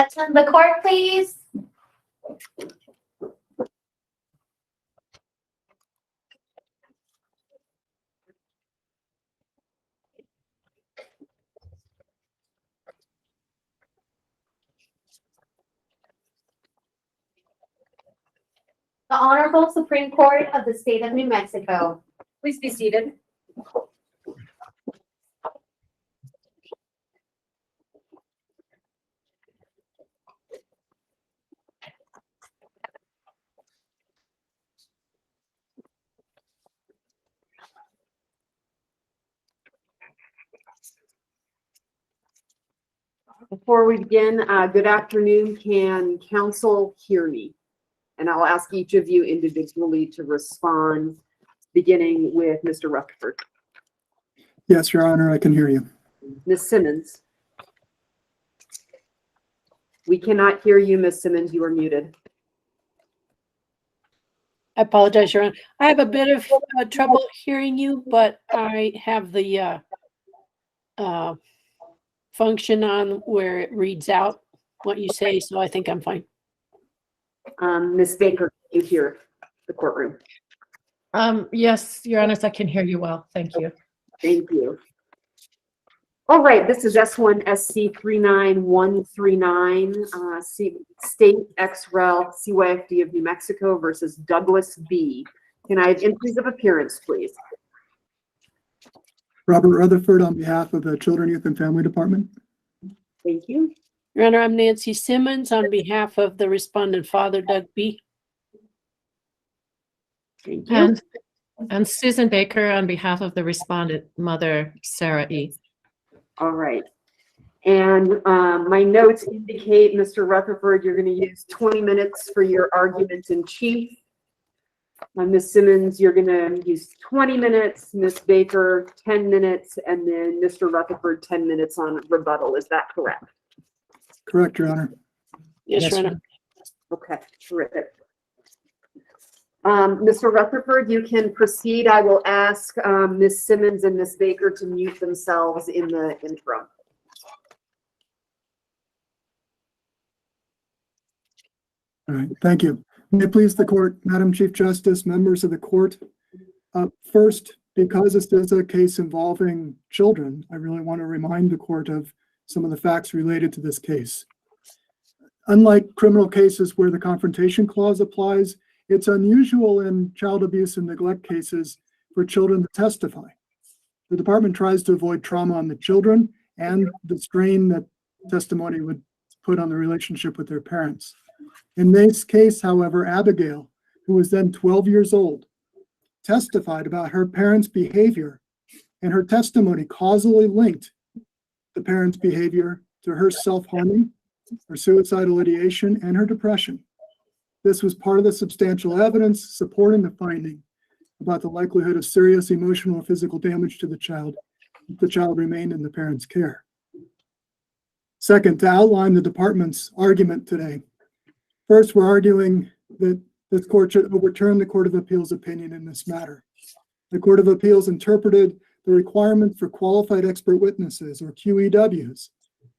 Attend the court, please. The Honorable Supreme Court of the State of New Mexico. Please be seated. Before we begin, good afternoon. Can counsel hear me? And I'll ask each of you individually to respond, beginning with Mr. Rutherford. Yes, Your Honor, I can hear you. Ms. Simmons. We cannot hear you, Ms. Simmons. You are muted. I apologize, Your Honor. I have a bit of trouble hearing you, but I have the function on where it reads out what you say, so I think I'm fine. Ms. Baker, can you hear the courtroom? Yes, Your Honor, I can hear you well. Thank you. Thank you. All right, this is S-1-SC-39139, State ex-rel CYFD of New Mexico versus Douglas B. Can I have entries of appearance, please? Robert Rutherford on behalf of the Children, Youth, and Family Department. Thank you. Your Honor, I'm Nancy Simmons on behalf of the respondent father, Doug B. Thank you. And Susan Baker on behalf of the respondent mother, Sarah E. All right. And my notes indicate, Mr. Rutherford, you're going to use 20 minutes for your argument in chief. Ms. Simmons, you're going to use 20 minutes, Ms. Baker, 10 minutes, and then Mr. Rutherford, 10 minutes on rebuttal. Is that correct? Correct, Your Honor. Yes, Your Honor. Okay, terrific. Mr. Rutherford, you can proceed. I will ask Ms. Simmons and Ms. Baker to mute themselves in the interim. All right, thank you. May it please the court, Madam Chief Justice, members of the court. First, because this is a case involving children, I really want to remind the court of some of the facts related to this case. Unlike criminal cases where the confrontation clause applies, it's unusual in child abuse and neglect cases for children to testify. The department tries to avoid trauma on the children and the strain that testimony would put on the relationship with their parents. In this case, however, Abigail, who was then 12 years old, testified about her parents' behavior, and her testimony causally linked the parents' behavior to her self-harming, her suicidal ideation, and her depression. This was part of the substantial evidence supporting the finding about the likelihood of serious emotional or physical damage to the child if the child remained in the parent's care. Second, to outline the department's argument today. First, we're arguing that this court should overturn the Court of Appeals opinion in this matter. The Court of Appeals interpreted the requirement for qualified expert witnesses, or QEWs,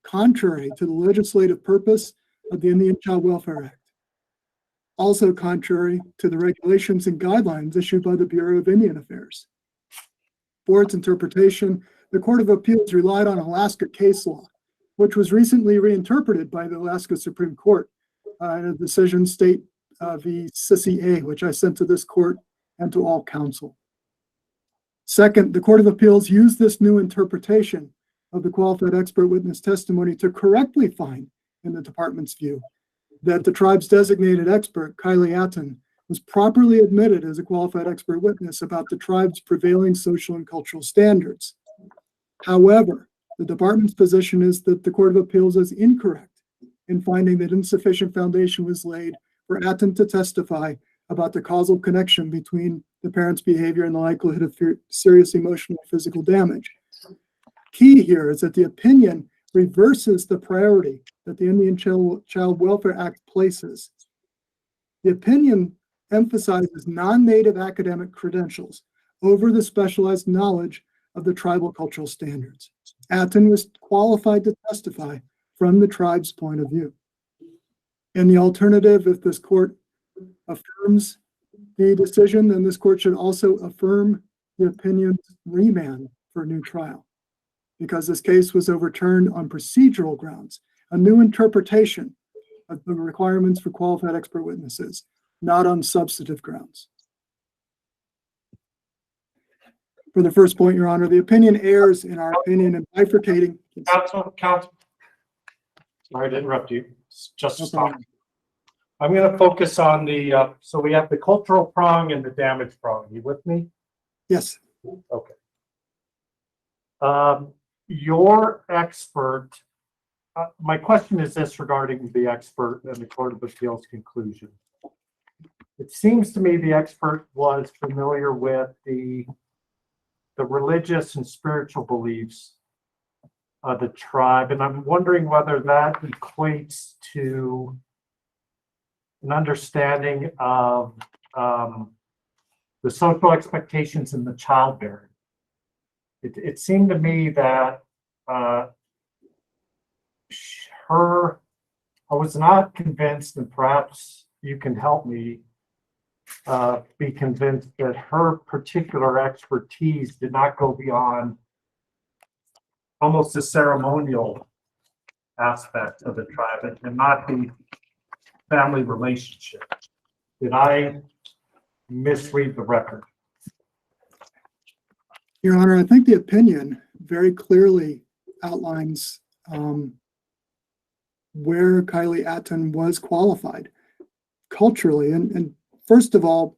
contrary to the legislative purpose of the Indian Child Welfare Act. Also contrary to the regulations and guidelines issued by the Bureau of Indian Affairs. For its interpretation, the Court of Appeals relied on Alaska case law, which was recently reinterpreted by the Alaska Supreme Court in a decision State v. CCA, which I sent to this court and to all counsel. Second, the Court of Appeals used this new interpretation of the qualified expert witness testimony to correctly find, in the department's view, that the tribe's designated expert, Kylie Atten, was properly admitted as a qualified expert witness about the tribe's prevailing social and cultural standards. However, the department's position is that the Court of Appeals is incorrect in finding that insufficient foundation was laid for Atten to testify about the causal connection between the parent's behavior and the likelihood of serious emotional or physical damage. Key here is that the opinion reverses the priority that the Indian Child Welfare Act places. The opinion emphasizes non-native academic credentials over the specialized knowledge of the tribal cultural standards. Atten was qualified to testify from the tribe's point of view. In the alternative, if this court affirms the decision, then this court should also affirm the opinion's remand for a new trial, because this case was overturned on procedural grounds, a new interpretation of the requirements for qualified expert witnesses, not on substantive grounds. For the first point, Your Honor, the opinion errs, in our opinion, in bifurcating. Counsel. Sorry to interrupt you. Just No stop. problem. I'm going to focus on the, so we have the cultural prong and the damage prong. You with me? Yes. Okay. Your expert, my question is this regarding the expert and the Court of Appeals conclusion. It seems to me the expert was familiar with the religious and spiritual beliefs of the tribe, and I'm wondering whether that equates to an understanding of the social expectations in the childbearing. It seemed to me that I was not convinced, and perhaps you can help me be convinced, that her particular expertise did not go beyond almost the ceremonial aspect of the tribe and not the family relationship. Did I misread the record? Your Honor, I think the opinion very clearly outlines where Kylie Atten was qualified culturally. And first of all,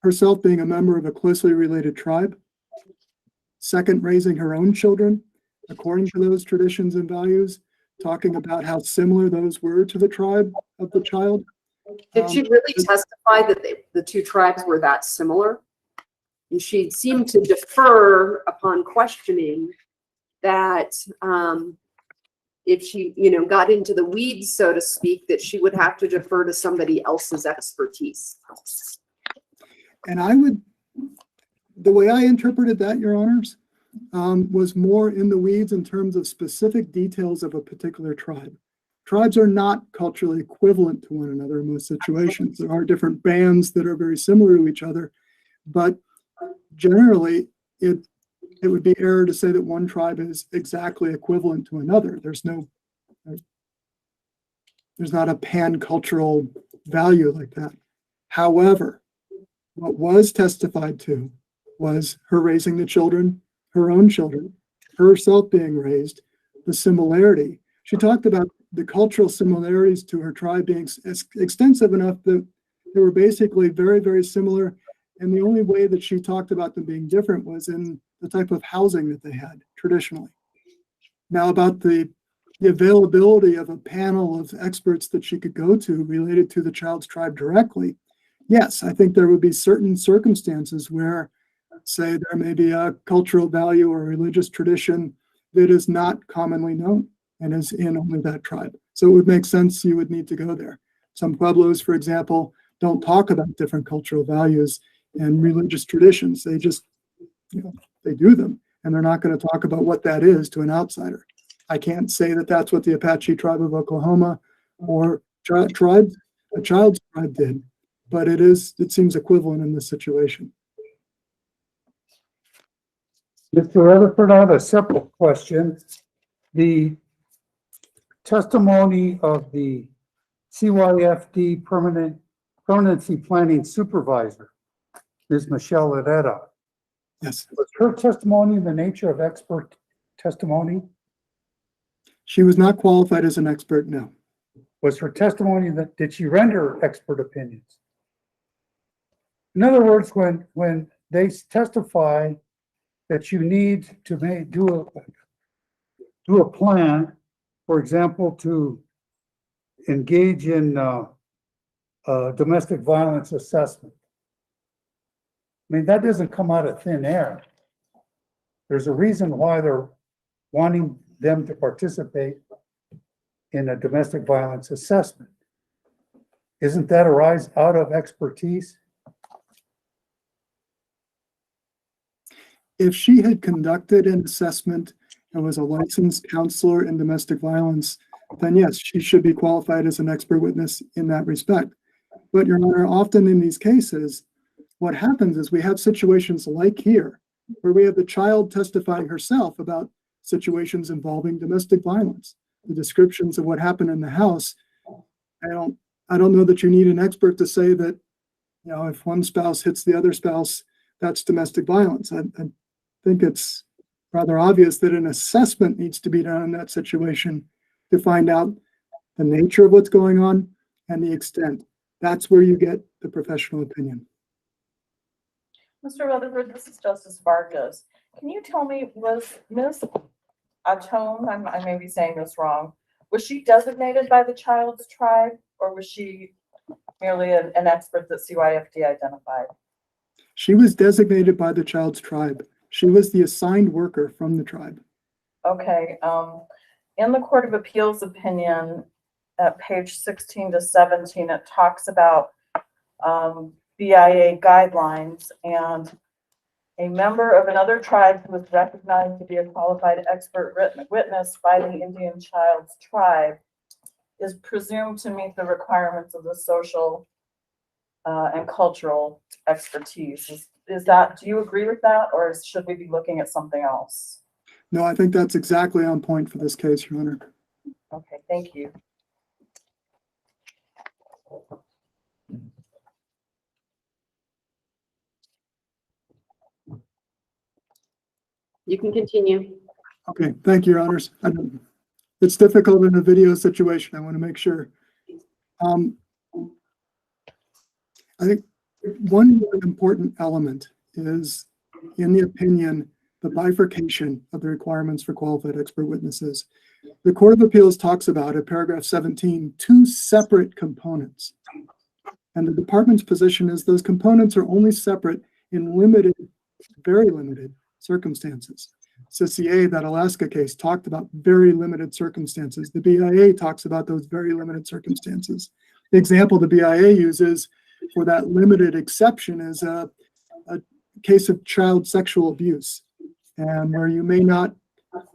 herself being a member of a closely related tribe. Second, raising her own children according to those traditions and values, talking about how similar those were to the tribe of the child. Did she really testify that the two tribes were that similar? And she seemed to defer upon questioning that if she, got into the weeds, so to speak, that she would have to defer to somebody else's expertise. And the way I interpreted that, Your Honors, was more in the weeds in terms of specific details of a particular tribe. Tribes are not culturally equivalent to one another in most situations. There are different bands that are very similar to each other, but generally it would be error to say that one tribe is exactly equivalent to another. There's not a pan-cultural value like that. However, what was testified to was her raising the children, her own children, herself being raised, the similarity. She talked about the cultural similarities to her tribe being extensive enough that they were basically very, very similar. And the only way that she talked about them being different was in the type of housing that they had traditionally. Now, about the availability of a panel of experts that she could go to related to the child's tribe directly, yes, I think there would be certain circumstances where, say, there may be a cultural value or religious tradition that is not commonly known and is in only that tribe. So it would make sense you would need to go there. Some pueblos, for example, don't talk about different cultural values and religious traditions. They just, they do them, and they're not going to talk about what that is to an outsider. I can't say that that's what the Apache tribe of Oklahoma or a child's tribe did, but it seems equivalent in this situation. Mr. Rutherford, I have a simple question. The testimony of the CYFD permanency planning supervisor, Ms. Michelle Herrera. Yes. Was her testimony in the nature of expert testimony? She was not qualified as an expert, no. Was her testimony did she render expert opinions? In other words, when they testify that you need to do a plan, for example, to engage in domestic violence assessment. I mean, that doesn't come out of thin air. There's a reason why they're wanting them to participate in a domestic violence assessment. Isn't that arise out of expertise? If she had conducted an assessment and was a licensed counselor in domestic violence, then yes, she should be qualified as an expert witness in that respect. But Your Honor, often in these cases, what happens is we have situations like here, where we have the child testifying herself about situations involving domestic violence, the descriptions of what happened in the house. I don't know that you need an expert to say that, you know, if one spouse hits the other spouse, that's domestic violence. I think it's rather obvious that an assessment needs to be done in that situation to find out the nature of what's going on and the extent. That's where you get the professional opinion. Mr. Rutherford, this is Justice Vargas. Can you tell me, was Ms. Atone, I may be saying this wrong, was she designated by the child's tribe, or was she merely an expert that CYFD identified? She was designated by the child's tribe. She was the assigned worker from the tribe. Okay, in the Court of Appeals opinion, at page 16 to 17, it talks about BIA guidelines, and a member of another tribe who was recognized to be a qualified expert witness by the Indian child's tribe is presumed to meet the requirements of the social and cultural expertise. Is that, do you agree with that, or should we be looking at something else? No, I think that's exactly on point for this case, Your Honor. Okay, thank you. You can continue. Okay, thank you, Your Honors. It's difficult in a video situation. I want to make sure. I think one important element is, in the opinion, the bifurcation of the requirements for qualified expert witnesses. The Court of Appeals talks about, in paragraph 17, two separate components. And the department's position is those components are only separate in limited, very limited circumstances. CCA, that Alaska case, talked about very limited circumstances. The BIA talks about those very limited circumstances. The example the BIA uses for that limited exception is a case of child sexual abuse, and where you may not,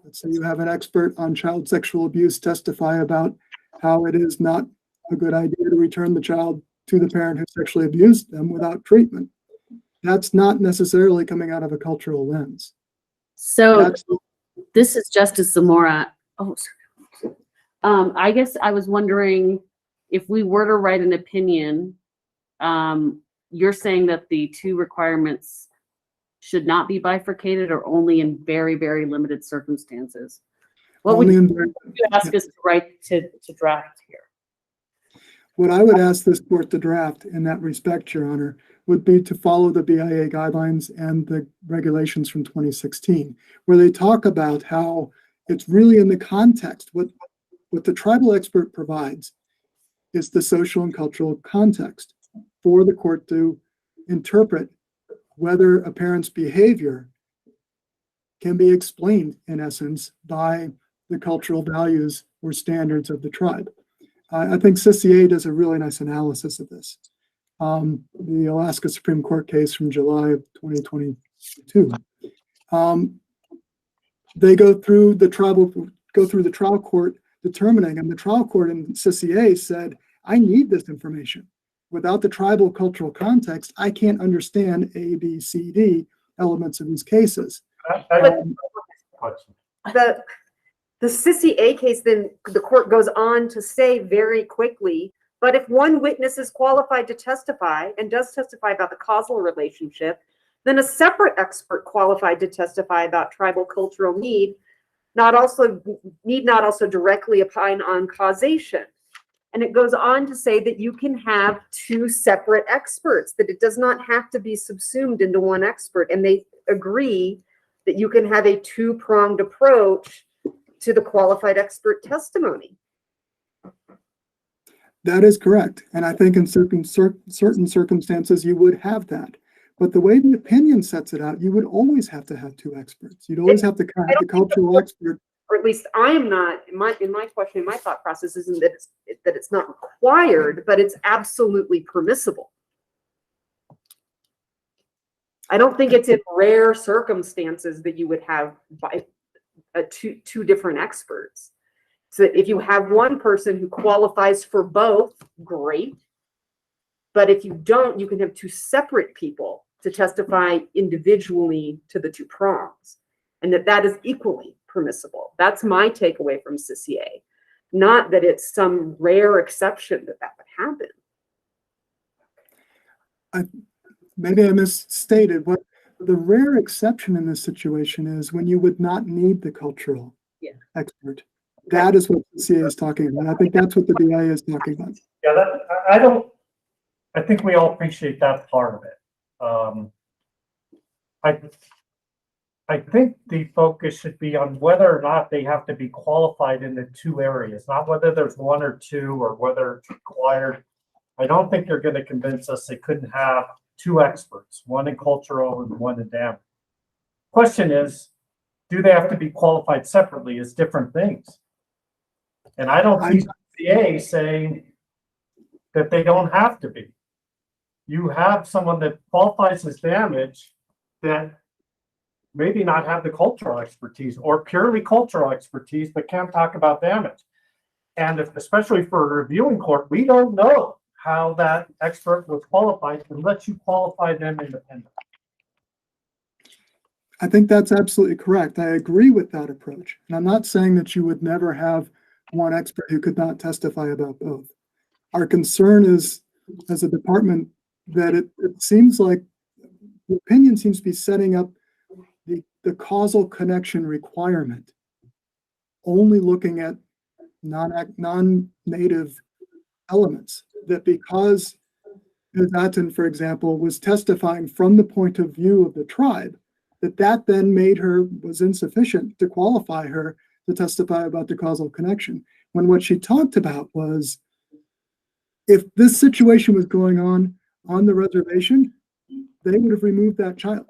let's say you have an expert on child sexual abuse testify about how it is not a good idea to return the child to the parent who sexually abused them without treatment. That's not necessarily coming out of a cultural lens. So this is Justice Zamora. Oh, sorry. I guess I was wondering if we were to write an opinion, you're saying that the two requirements should not be bifurcated or only in very, very limited circumstances? What would you ask us to write to draft here? What I would ask this court to draft in that respect, Your Honor, would be to follow the BIA guidelines and the regulations from 2016, where they talk about how it's really in the context. What the tribal expert provides is the social and cultural context for the court to interpret whether a parent's behavior can be explained, in essence, by the cultural values or standards of the tribe. I think CCA does a really nice analysis of this. The Alaska Supreme Court case from July of 2022. They go through the trial court determining, and the trial court in CCA said, I need this information. Without the tribal cultural context, I can't understand A, B, C, D elements of these cases. The CCA case, then the court goes on to say very quickly, but if one witness is qualified to testify and does testify about the causal relationship, then a separate expert qualified to testify about tribal cultural need not also directly opine on causation. And it goes on to say that you can have two separate experts, that it does not have to be subsumed into one expert. And they agree that you can have a two-pronged approach to the qualified expert testimony. That is correct. And I think in certain circumstances, you would have that. But the way the opinion sets it out, you would always have to have two experts. You'd always have to have the cultural expert. Or at least I am not, in my question, in my thought process isn't that it's not required, but it's absolutely permissible. I don't think it's in rare circumstances that you would have two different experts. So that if you have one person who qualifies for both, great. But if you don't, you can have two separate people to testify individually to the two prongs, and that is equally permissible. That's my takeaway from CCA. Not that it's some rare exception that would happen. Maybe I misstated. What the rare exception in this situation is when you would not need the cultural expert. That is what the CA is talking about. I think that's what the BIA is talking about. Yeah, I think we all appreciate that part of it. I think the focus should be on whether or not they have to be qualified in the two areas, not whether there's one or two or whether it's required. I don't think you're going to convince us they couldn't have two experts, one in cultural and one in damage. Question is, do they have to be qualified separately as different things? And I don't see CA saying that they don't have to be. You have someone that qualifies as damage that maybe not have the cultural expertise or purely cultural expertise, but can't talk about damage. And especially for a reviewing court, we don't know how that expert was qualified unless you qualify them independently. I think that's absolutely correct. I agree with that approach. And I'm not saying that you would never have one expert who could not testify about both. Our concern is, as a department, that it seems like the opinion seems to be setting up the causal connection requirement, only looking at non-native elements. That because Ms. Atten, for example, was testifying from the point of view of the tribe, that then made her was insufficient to qualify her to testify about the causal connection. When what she talked about was, if this situation was going on the reservation, they would have removed that child.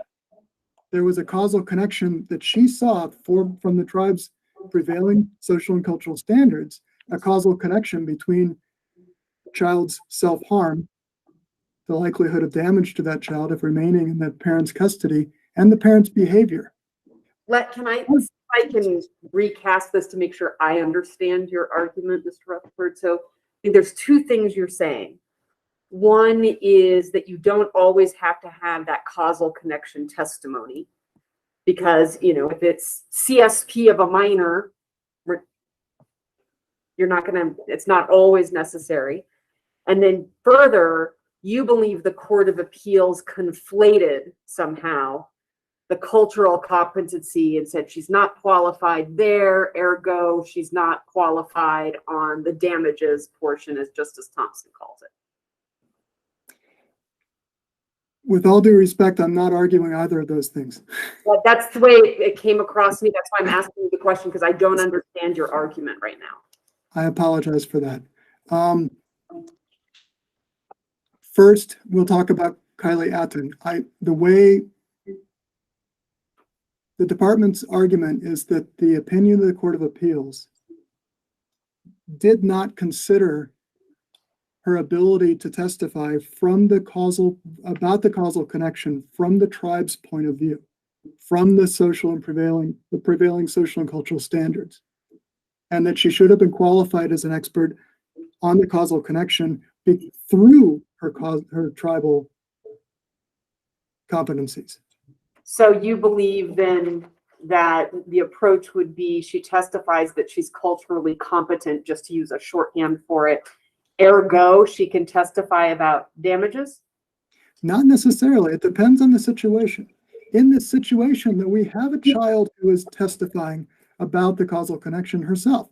There was a causal connection that she saw from the tribe's prevailing social and cultural standards, a causal connection between the child's self-harm, the likelihood of damage to that child if remaining in that parent's custody, and the parent's behavior. I can recast this to make sure I understand your argument, Mr. Rutherford. So I think there's two things you're saying. One is that you don't always have to have that causal connection testimony because, if it's CSP of a minor, it's not always necessary. And then further, you believe the Court of Appeals conflated somehow the cultural competency and said she's not qualified there, ergo she's not qualified on the damages portion, as Justice Thompson calls it. With all due respect, I'm not arguing either of those things. Well, that's the way it came across to me. That's why I'm asking you the question, because I don't understand your argument right now. I apologize for that. First, we'll talk about Kylie Atten. The way the department's argument is that the opinion of the Court of Appeals did not consider her ability to testify about the causal connection from the tribe's point of view, from the prevailing social and cultural standards, and that she should have been qualified as an expert on the causal connection through her tribal competencies. So you believe then that the approach would be she testifies that she's culturally competent, just to use a shorthand for it, ergo she can testify about damages? Not necessarily. It depends on the situation. In this situation, that we have a child who is testifying about the causal connection herself.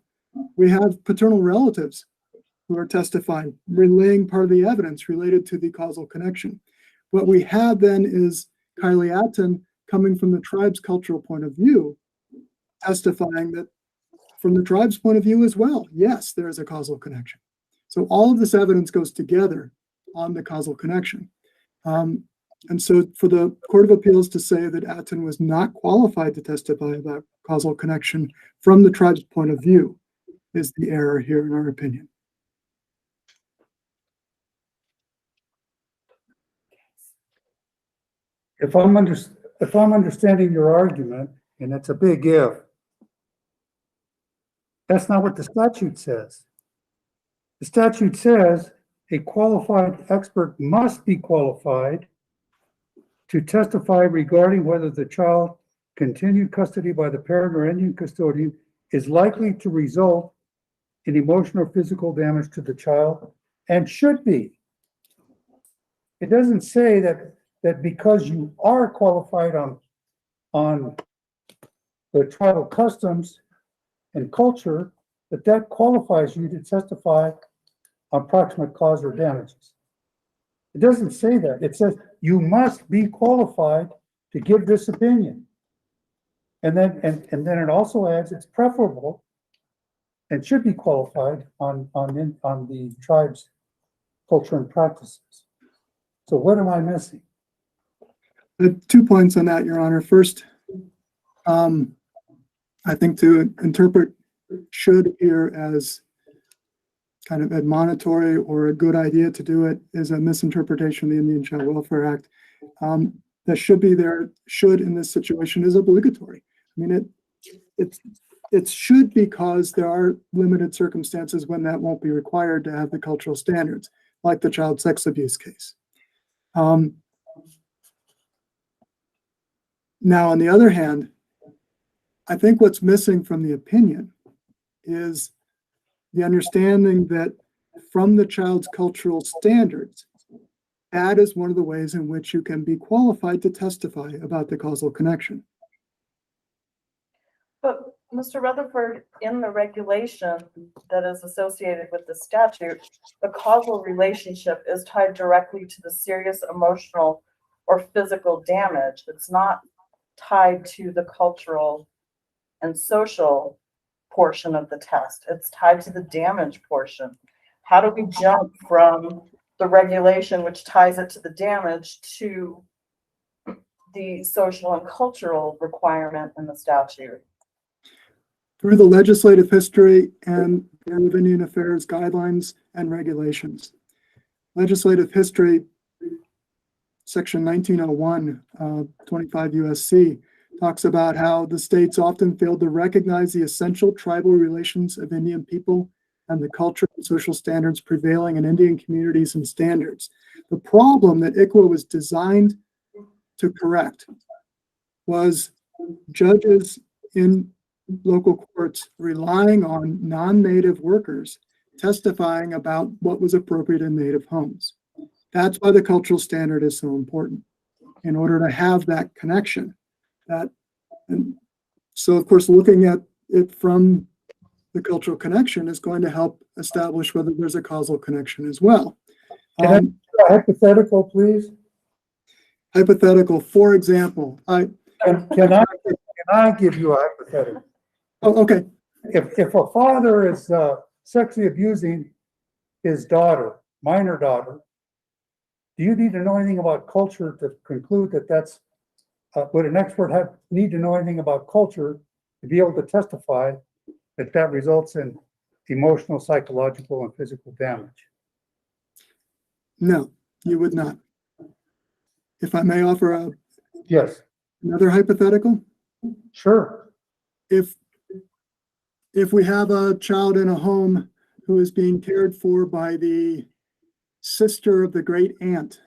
We have paternal relatives who are testifying, relaying part of the evidence related to the causal connection. What we have then is Kylie Atten coming from the tribe's cultural point of view, testifying that from the tribe's point of view as well, yes, there is a causal connection. So all of this evidence goes together on the causal connection. And so for the Court of Appeals to say that Atten was not qualified to testify about causal connection from the tribe's point of view is the error here, in our opinion. If I'm understanding your argument, and it's a big if, That's not what the statute says. The statute says a qualified expert must be qualified to testify regarding whether the child continued custody by the parent or Indian custodian is likely to result in emotional or physical damage to the child, and should be. It doesn't say that because you are qualified on the tribal customs and culture, that qualifies you to testify on proximate cause or damages. It doesn't say that. It says you must be qualified to give this opinion. And then it also adds it's preferable and should be qualified on the tribe's culture and practices. So what am I missing? 2 points on that, Your Honor. First, I think to interpret should here as kind of admonitory or a good idea to do it is a misinterpretation of the Indian Child Welfare Act. That should be there, should in this situation is obligatory. I mean, it should because there are limited circumstances when that won't be required to have the cultural standards, like the child sex abuse case. Now, on the other hand, I think what's missing from the opinion is the understanding that from the child's cultural standards, that is one of the ways in which you can be qualified to testify about the causal connection. But Mr. Rutherford, in the regulation that is associated with the statute, the causal relationship is tied directly to the serious emotional or physical damage. It's not tied to the cultural and social portion of the test. It's tied to the damage portion. How do we jump from the regulation, which ties it to the damage, to the social and cultural requirement in the statute? Through the legislative history and Bureau of Indian Affairs guidelines and regulations. Legislative history, section 1901, 25 USC, talks about how the states often failed to recognize the essential tribal relations of Indian people and the culture and social standards prevailing in Indian communities and standards. The problem that ICWA was designed to correct was judges in local courts relying on non-native workers testifying about what was appropriate in native homes. That's why the cultural standard is so important, in order to have that connection. And so, of course, looking at it from the cultural connection is going to help establish whether there's a causal connection as well. Can I hypothetical, please? Hypothetical, for example, Can I give you a hypothetical? oh, okay, If a father is sexually abusing his daughter, minor daughter, do you need to know anything about culture to conclude that that's, would an expert need to know anything about culture to be able to testify that results in emotional, psychological, and physical damage? no, you would not. If I may offer Yes, another hypothetical, sure. if we have a child in a home who is being cared for by the sister of the great aunt,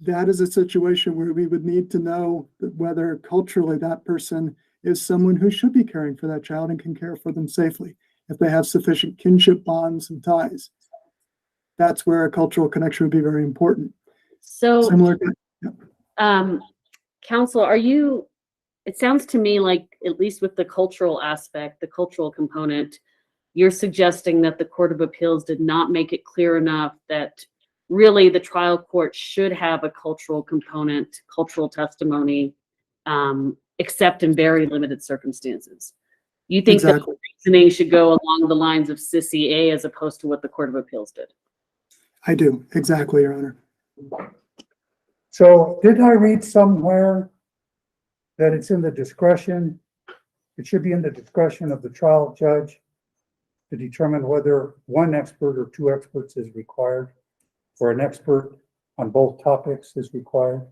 that is a situation where we would need to know whether culturally that person is someone who should be caring for that child and can care for them safely, if they have sufficient kinship bonds and ties. That's where a cultural connection would be very important. So, Similar to, counsel, it sounds to me like, at least with the cultural aspect, the cultural component, you're suggesting that the Court of Appeals did not make it clear enough that really the trial court should have a cultural component, cultural testimony, except in very limited circumstances. You think that exactly. the reasoning should go along the lines of SISI A as opposed to what the Court of Appeals did? I do, exactly, Your Honor. So didn't I read somewhere that it's in the discretion, it should be in the discretion of the trial judge to determine whether one expert or two experts is required, or an expert on both topics is required?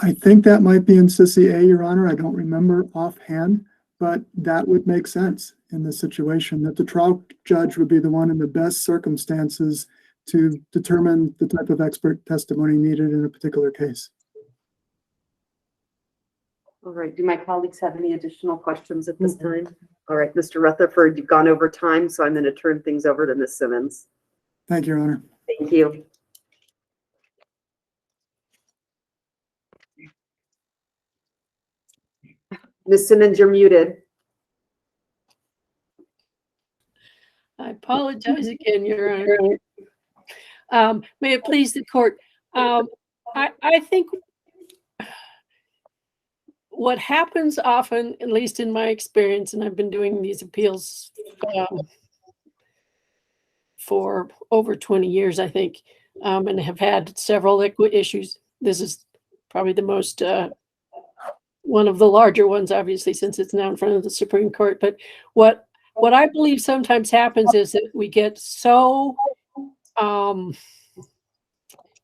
I think that might be in Sissy A, Your Honor. I don't remember offhand, but that would make sense in this situation, that the trial judge would be the one in the best circumstances to determine the type of expert testimony needed in a particular case. All right, do my colleagues have any additional questions at this time? All right, Mr. Rutherford, you've gone over time, so I'm going to turn things over to Ms. Simmons. Thank you, Your Honor. Thank you. Ms. Simmons, you're muted. I apologize again, Your Honor. May it please the court. I think what happens often, at least in my experience, and I've been doing these appeals for over 20 years, I think, and have had several issues. This is probably the most, one of the larger ones, obviously, since it's now in front of the Supreme Court. But what I believe sometimes happens is that we get so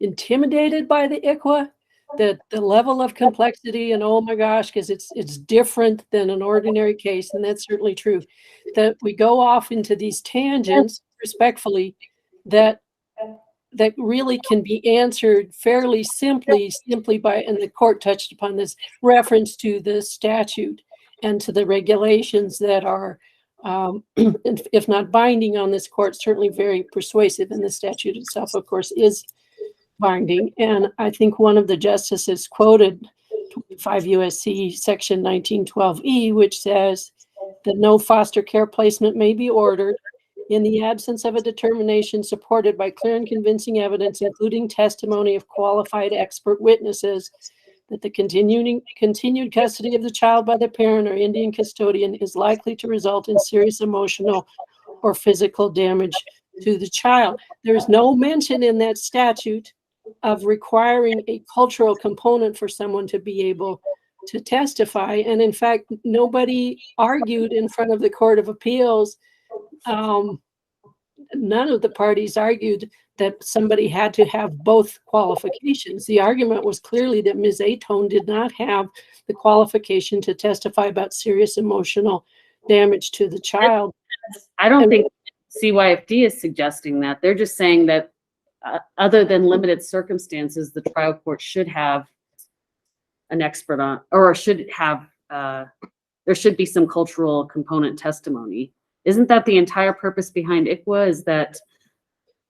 intimidated by the ICWA that the level of complexity, and oh my gosh, because it's different than an ordinary case, and that's certainly true, that we go off into these tangents, respectfully, that really can be answered fairly simply by, and the court touched upon this, reference to the statute and to the regulations that are, if not binding on this court, certainly very persuasive. And the statute itself, of course, is binding. And I think one of the justices quoted 5 U.S.C. section 1912E, which says that no foster care placement may be ordered in the absence of a determination supported by clear and convincing evidence, including testimony of qualified expert witnesses, that the continued custody of the child by the parent or Indian custodian is likely to result in serious emotional or physical damage to the child. There's no mention in that statute of requiring a cultural component for someone to be able to testify. And in fact, nobody argued in front of the Court of Appeals. None of the parties argued that somebody had to have both qualifications. The argument was clearly that Ms. Atone did not have the qualification to testify about serious emotional damage to the child. I don't think CYFD is suggesting that. They're just saying that other than limited circumstances, the trial court should have an expert on, or should have, there should be some cultural component testimony. Isn't that the entire purpose behind ICWA, is that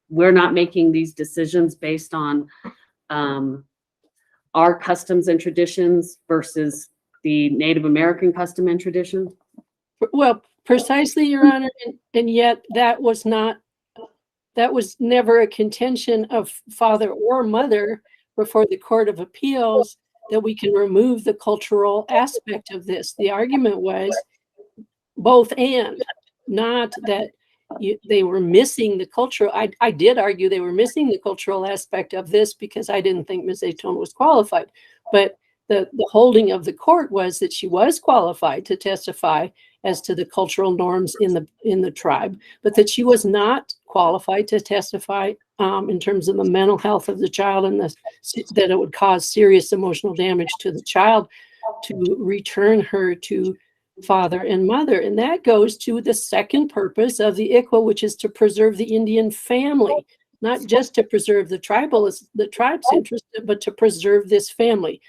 we're not making these decisions based on our customs and traditions versus the Native American custom and tradition? Well, precisely, Your Honor, and yet that was never a contention of father or mother before the Court of Appeals that we can remove the cultural aspect of this. The argument was both and, not that they were missing the cultural. I did argue they were missing the cultural aspect of this because I didn't think Ms. Atone was qualified. But the holding of the court was that she was qualified to testify as to the cultural norms in the tribe, but that she was not qualified to testify in terms of the mental health of the child, and that it would cause serious emotional damage to the child to return her to father and mother. And that goes to the second purpose of the ICWA, which is to preserve the Indian family, not just to preserve the tribe's interest, but to preserve this family.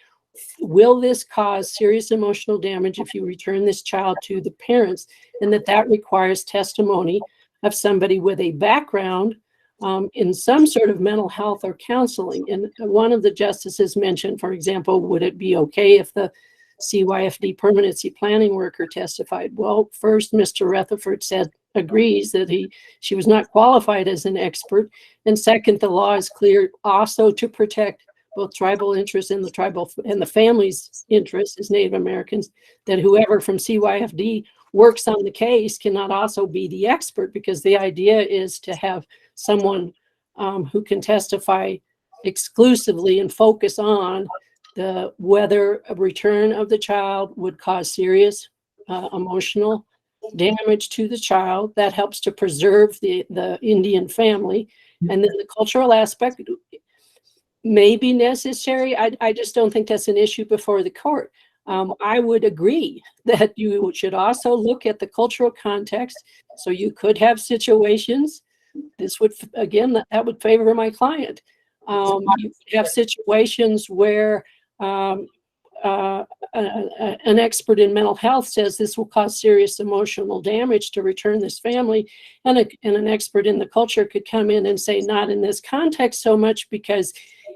Will this cause serious emotional damage if you return this child to the parents? And that requires testimony of somebody with a background in some sort of mental health or counseling. And one of the justices mentioned, for example, would it be okay if the CYFD permanency planning worker testified? Well, first, Mr. Rutherford agrees that she was not qualified as an expert. And second, the law is clear also to protect both tribal interests and the family's interests as Native Americans, that whoever from CYFD works on the case cannot also be the expert, because the idea is to have someone who can testify exclusively and focus on whether a return of the child would cause serious emotional damage to the child. That helps to preserve the Indian family. And then the cultural aspect, may be necessary. I just don't think that's an issue before the court. I would agree that you should also look at the cultural context. So you could have situations, this would, again, that would favor my client. You could have situations where an expert in mental health says this will cause serious emotional damage to return this family, and an expert in the culture could come in and say not in this context so much, because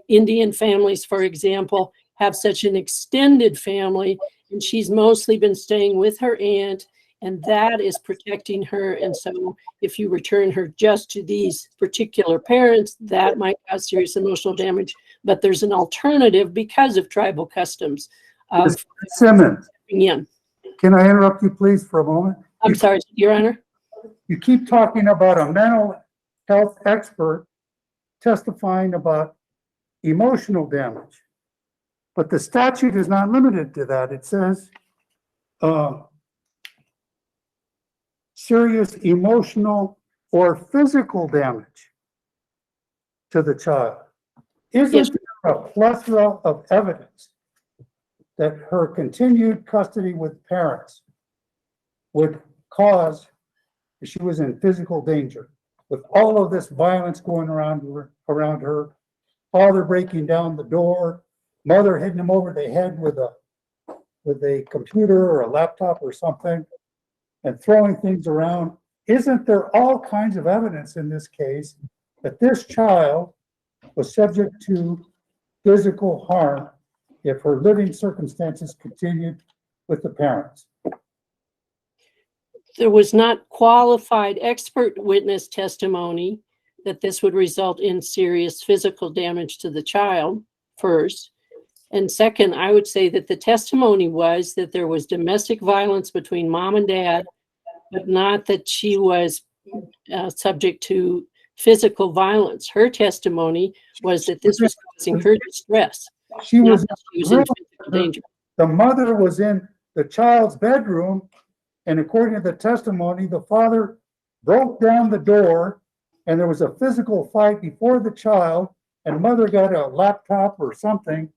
Indian families, for example, have such an extended family, and she's mostly been staying with her aunt, and that is protecting her. And so if you return her just to these particular parents, that might cause serious emotional damage. But there's an alternative because of tribal customs. Ms. Simmons, In. can I interrupt you please for a moment? I'm sorry, Your Honor. You keep talking about a mental health expert testifying about emotional damage. But the statute is not limited to that. It says serious emotional or physical damage to the child. Isn't there a plethora of evidence that her continued custody with parents would cause, she was in physical danger with all of this violence going around her, father breaking down the door, mother hitting him over the head with a computer or a laptop or something and throwing things around? Isn't there all kinds of evidence in this case that this child was subject to physical harm if her living circumstances continued with the parents? There was not qualified expert witness testimony that this would result in serious physical damage to the child, first. And second, I would say that the testimony was that there was domestic violence between mom and dad, but not that she was subject to physical violence. Her testimony was that this was causing her distress. She was in physical danger. The mother was in the child's bedroom, and according to the testimony, the father broke down the door, and there was a physical fight before the child, and mother got a laptop or something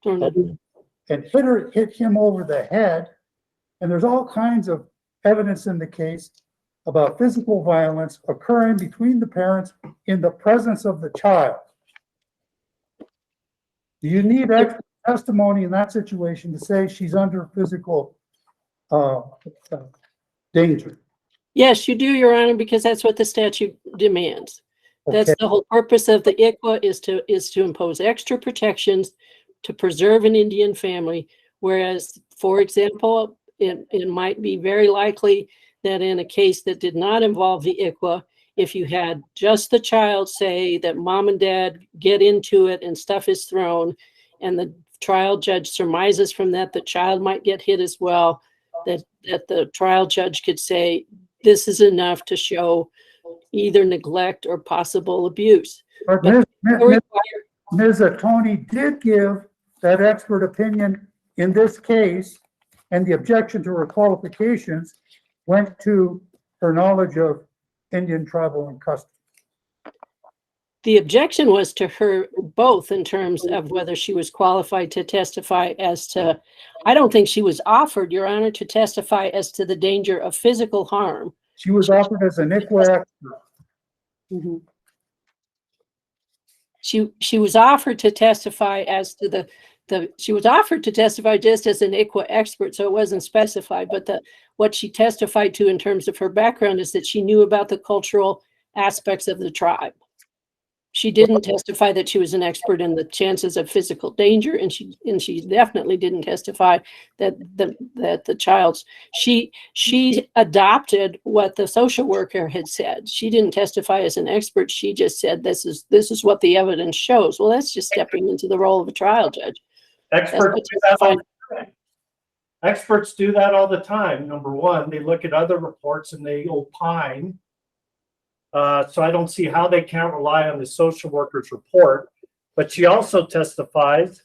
and hit him over the head. And there's all kinds of evidence in the case about physical violence occurring between the parents in the presence of the child. Do you need expert testimony in that situation to say she's under physical danger? Yes, you do, Your Honor, because that's what the statute demands. That's Okay. the whole purpose of the ICWA, is to impose extra protections to preserve an Indian family. Whereas, for example, it might be very likely that in a case that did not involve the ICWA, if you had just the child say that mom and dad get into it and stuff is thrown, and the trial judge surmises from that the child might get hit as well, that the trial judge could say this is enough to show either neglect or possible abuse. But Ms. Atoni did give that expert opinion in this case, and the objection to her qualifications went to her knowledge of Indian tribal and custom. The objection was to her both in terms of whether she was qualified to testify as to, I don't think she was offered, Your Honor, to testify as to the danger of physical harm. She was offered as an ICWA expert. Mm-hmm. She was offered to testify as to she was offered to testify just as an ICWA expert, so it wasn't specified, but what she testified to in terms of her background is that she knew about the cultural aspects of the tribe. She didn't testify that she was an expert in the chances of physical danger, and she definitely didn't testify that the child's, she adopted what the social worker had said. She didn't testify as an expert. She just said this is what the evidence shows. Well, that's just stepping into the role of a trial judge. Experts do that all the time. Number one, they look at other reports and they opine. So I don't see how they can't rely on the social worker's report. But she also testifies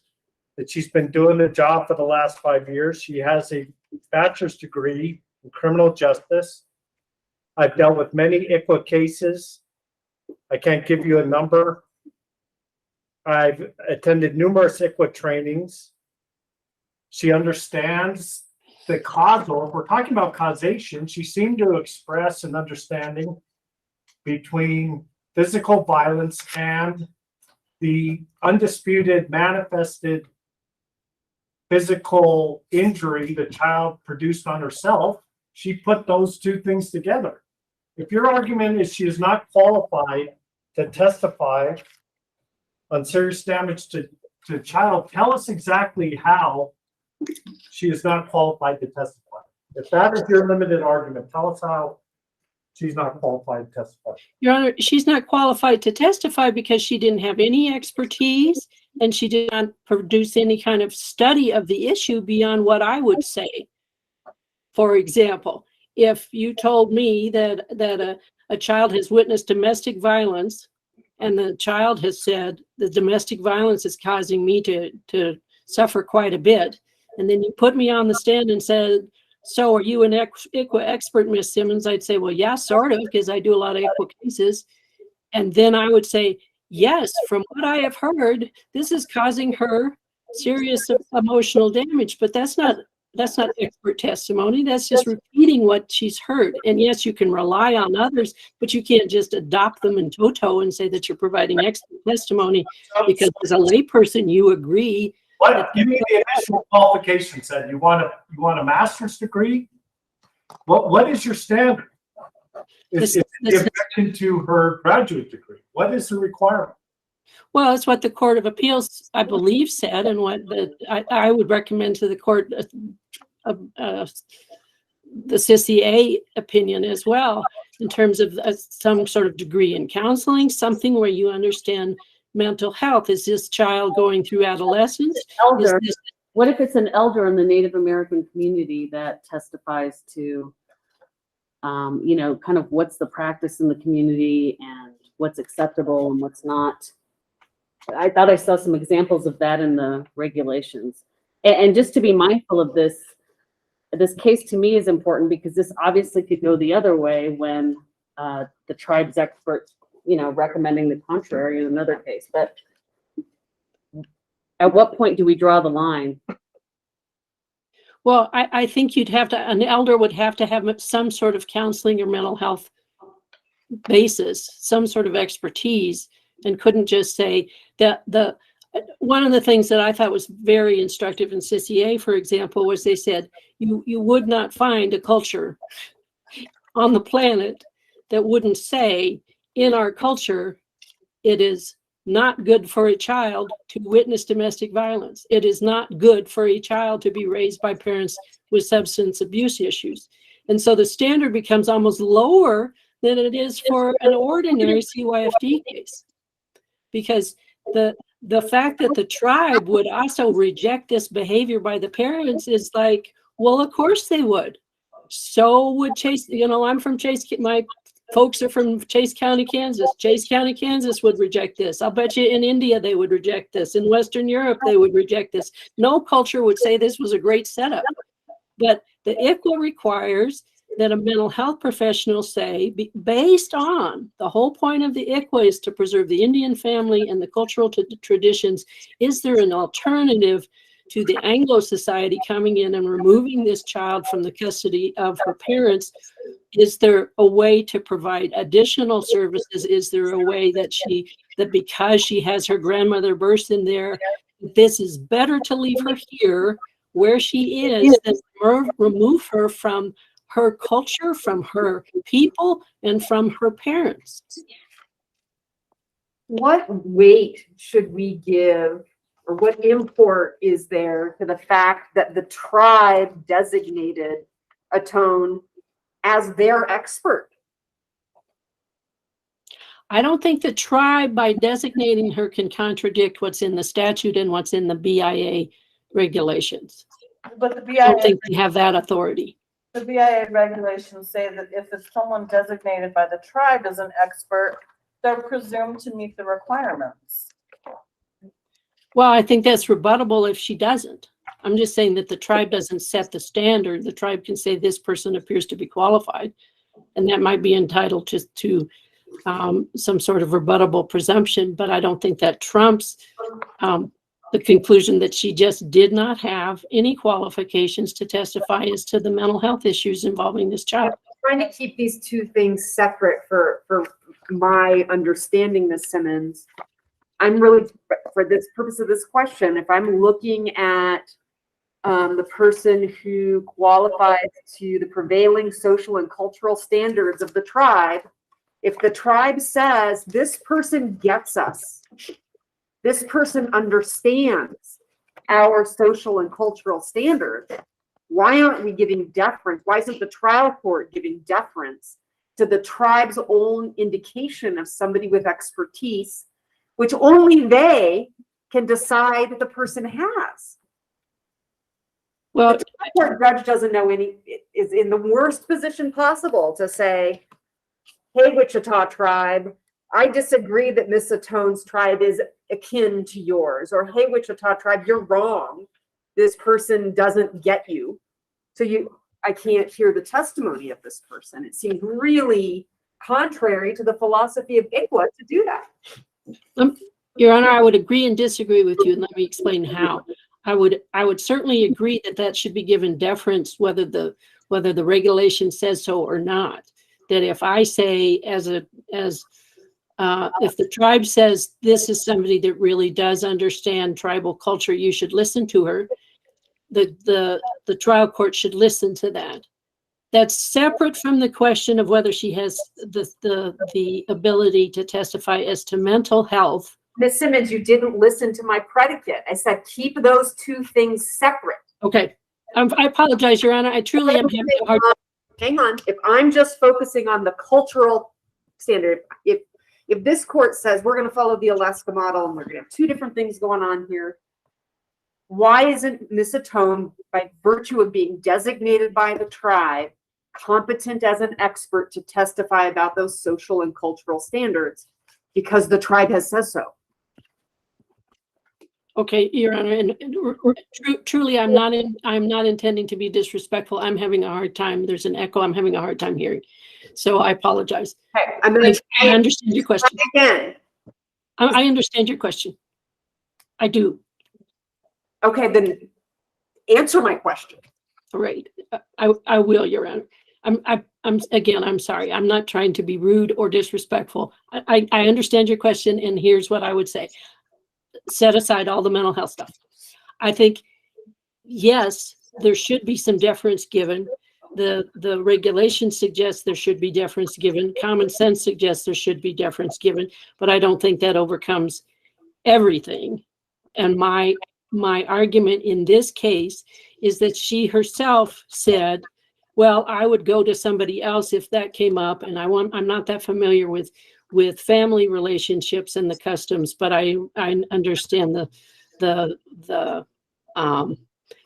that she's been doing the job for the last 5 years. She has a bachelor's degree in criminal justice. I've dealt with many ICWA cases. I can't give you a number. I've attended numerous ICWA trainings. She understands the causal. If we're talking about causation, she seemed to express an understanding between physical violence and the undisputed manifested physical injury the child produced on herself. She put those two things together. If your argument is she is not qualified to testify on serious damage to child, tell us exactly how she is not qualified to testify. If that is your limited argument, tell us how she's not qualified to testify. Your Honor, she's not qualified to testify because she didn't have any expertise and she did not produce any kind of study of the issue beyond what I would say. For example, if you told me that a child has witnessed domestic violence and the child has said the domestic violence is causing me to suffer quite a bit, and then you put me on the stand and said, so are you an ICWA expert, Miss Simmons? I'd say, well, yeah, sort of, because I do a lot of ICWA cases. And then I would say, yes, from what I have heard, this is causing her serious emotional damage. But that's not expert testimony. That's just repeating what she's heard. And yes, you can rely on others, but you can't just adopt them in toto and say that you're providing expert testimony because as a layperson, you agree. Give me the additional qualifications. Then you want a master's degree? What is your standard? Is the objection to her graduate degree? What is the requirement? Well, it's what the Court of Appeals, I believe, said, and what I would recommend to the court, the CCA opinion as well, in terms of some sort of degree in counseling, something where you understand mental health. Is this child going through adolescence? Elder. What if it's an elder in the Native American community that testifies to, kind of what's the practice in the community and what's acceptable and what's not? I thought I saw some examples of that in the regulations. And just to be mindful of this case to me is important because this obviously could go the other way when the tribe's expert, recommending the contrary in another case. But at what point do we draw the line? Well, I think an elder would have to have some sort of counseling or mental health basis, some sort of expertise, and couldn't just say that one of the things that I thought was very instructive in CCA, for example, was they said, you would not find a culture on the planet that wouldn't say, in our culture, it is not good for a child to witness domestic violence. It is not good for a child to be raised by parents with substance abuse issues. And so the standard becomes almost lower than it is for an ordinary CYFD case. Because the fact that the tribe would also reject this behavior by the parents is like, well, of course they would. So would Chase, I'm from Chase, my folks are from Chase County, Kansas. Chase County, Kansas would reject this. I'll bet you in India they would reject this. In Western Europe they would reject this. No culture would say this was a great setup. But the ICWA requires that a mental health professional say, based on the whole point of the ICWA is to preserve the Indian family and the cultural traditions, is there an alternative to the Anglo society coming in and removing this child from the custody of her parents? Is there a way to provide additional services? Is there a way that because she has her grandmother birth in there, this is better to leave her here where she is than remove her from her culture, from her people, and from her parents? What weight should we give, or what import is there to the fact that the tribe designated Atone as their expert? I don't think the tribe, by designating her, can contradict what's in the statute and what's in the BIA regulations. But the I BIA, don't think they have that authority. the BIA regulations say that if it's someone designated by the tribe as an expert, they're presumed to meet the requirements. Well, I think that's rebuttable if she doesn't. I'm just saying that the tribe doesn't set the standard. The tribe can say this person appears to be qualified, and that might be entitled to some sort of rebuttable presumption, but I don't think that trumps the conclusion that she just did not have any qualifications to testify as to the mental health issues involving this child. Trying to keep these two things separate for my understanding, Ms. Simmons. I'm really, for this purpose of this question, if I'm looking at the person who qualifies to the prevailing social and cultural standards of the tribe, if the tribe says this person gets us, this person understands our social and cultural standards, why aren't we giving deference? Why isn't the trial court giving deference to the tribe's own indication of somebody with expertise, which only they can decide the person has? Well, The trial court judge doesn't know is in the worst position possible to say, hey, Wichita tribe, I disagree that Miss Atone's tribe is akin to yours. Or, hey, Wichita tribe, you're wrong. This person doesn't get you. So I can't hear the testimony of this person. It seems really contrary to the philosophy of ICWA to do that. Your Honor, I would agree and disagree with you, and let me explain how. I would certainly agree that that should be given deference, whether the regulation says so or not. That if I say if the tribe says this is somebody that really does understand tribal culture, you should listen to her. The trial court should listen to that. That's separate from the question of whether she has the ability to testify as to mental health. Ms. Simmons, you didn't listen to my predicate. I said keep those two things separate. Okay. I apologize, Your Honor. I truly am having a hard time. Hang on. If I'm just focusing on the cultural standard, if this court says we're going to follow the Alaska model and we're going to have two different things going on here, why isn't Ms. Atone, by virtue of being designated by the tribe, competent as an expert to testify about those social and cultural standards? Because the tribe has said so. Okay, Your Honor, and truly, I'm not intending to be disrespectful. I'm having a hard time. There's an echo. I'm having a hard time hearing. So I apologize. Okay, I'm going to I understand your question. again. I understand your question. I do. Okay, then answer my question. All right. I will, Your Honor. I'm sorry. I'm not trying to be rude or disrespectful. I understand your question, and here's what I would say. Set aside all the mental health stuff. I think, yes, there should be some deference given. The regulation suggests there should be deference given. Common sense suggests there should be deference given, but I don't think that overcomes everything. And my argument in this case is that she herself said, well, I would go to somebody else if that came up, and I'm not that familiar with family relationships and the customs, but I understand the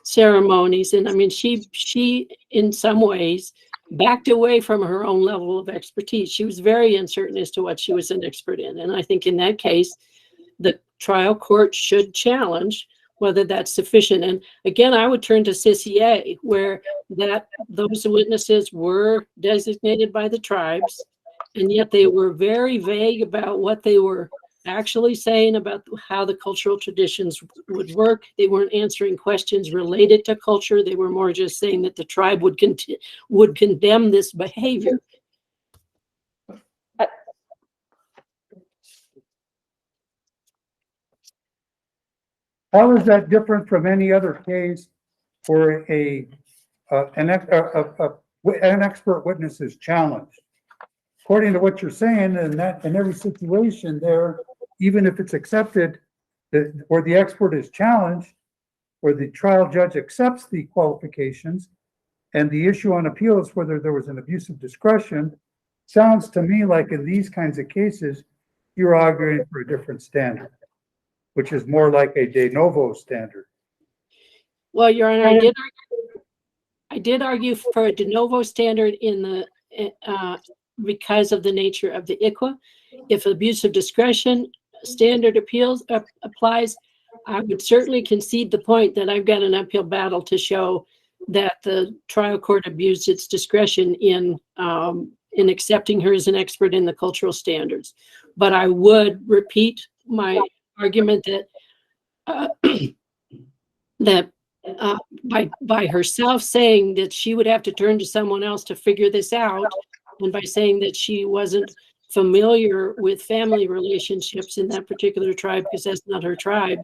ceremonies. And I mean, she in some ways backed away from her own level of expertise. She was very uncertain as to what she was an expert in. And I think in that case, the trial court should challenge whether that's sufficient. And again, I would turn to CCA, where those witnesses were designated by the tribes, and yet they were very vague about what they were actually saying about how the cultural traditions would work. They weren't answering questions related to culture. They were more just saying that the tribe would condemn this behavior. How is that different from any other case where an expert witness is challenged? According to what you're saying, in every situation there, even if it's accepted, where the expert is challenged, where the trial judge accepts the qualifications, and the issue on appeal is whether there was an abuse of discretion, sounds to me like in these kinds of cases, you're arguing for a different standard, which is more like a de novo standard. Well, Your Honor, I did argue for a de novo standard because of the nature of the ICWA. If abuse of discretion standard appeals applies, I would certainly concede the point that I've got an uphill battle to show that the trial court abused its discretion in in accepting her as an expert in the cultural standards. But I would repeat my argument that by herself saying that she would have to turn to someone else to figure this out, and by saying that she wasn't familiar with family relationships in that particular tribe because that's not her tribe,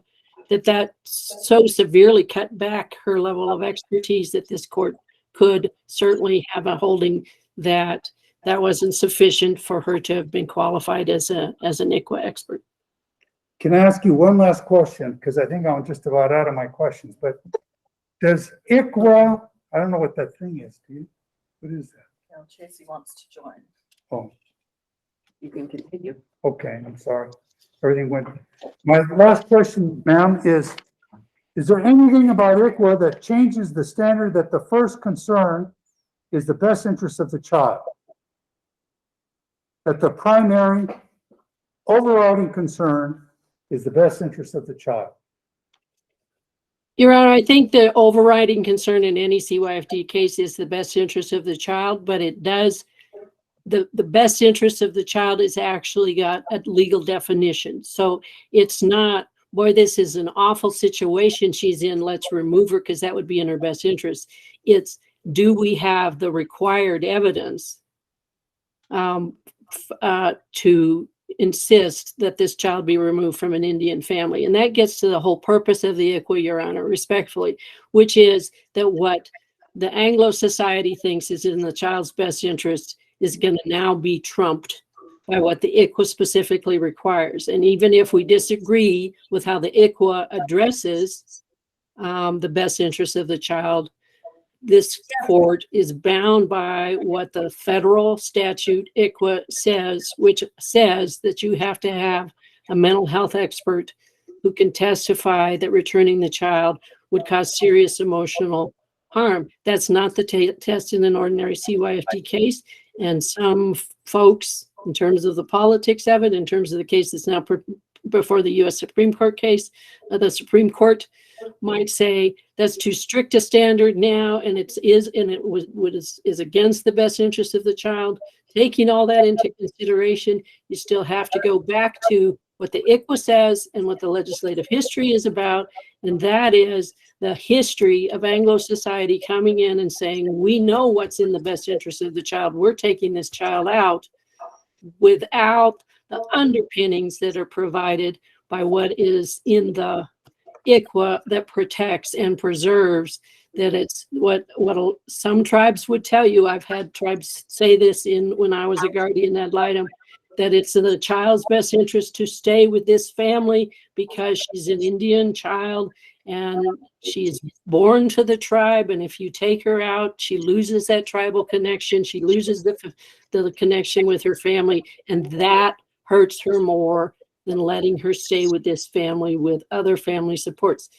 that so severely cut back her level of expertise that this court could certainly have a holding that wasn't sufficient for her to have been qualified as an ICWA expert. Can I ask you one last question? Because I think I'm just about out of my questions, but does ICWA, I don't know what that thing is, do you? What is that? Now, Tracy wants to join. Oh, You can continue. okay, I'm sorry. Everything went. My last question, ma'am, is there anything about ICWA that changes the standard that the first concern is the best interest of the child? That the primary overriding concern is the best interest of the child? Your Honor, I think the overriding concern in any CYFD case is the best interest of the child, but it does, the best interest of the child is actually got a legal definition. So it's not, boy, this is an awful situation she's in, let's remove her because that would be in her best interest. It's, do we have the required evidence to insist that this child be removed from an Indian family? And that gets to the whole purpose of the ICWA, Your Honor, respectfully, which is that what the Anglo Society thinks is in the child's best interest is going to now be trumped by what the ICWA specifically requires. And even if we disagree with how the ICWA addresses the best interest of the child, this court is bound by what the federal statute ICWA says, which says that you have to have a mental health expert who can testify that returning the child would cause serious emotional harm. That's not the test in an ordinary CYFD case. And some folks, in terms of the politics of it, in terms of the case that's now before the U.S. Supreme Court case, the Supreme Court might say that's too strict a standard now, and it is against the best interest of the child. Taking all that into consideration, you still have to go back to what the ICWA says and what the legislative history is about, and that is the history of Anglo society coming in and saying, we know what's in the best interest of the child. We're taking this child out without the underpinnings that are provided by what is in the ICWA that protects and preserves. That it's what some tribes would tell you. I've had tribes say this when I was a guardian ad litem, that it's in the child's best interest to stay with this family because she's an Indian child and she's born to the tribe. And if you take her out, she loses that tribal connection. She loses the connection with her family, and that hurts her more than letting her stay with this family with other family supports.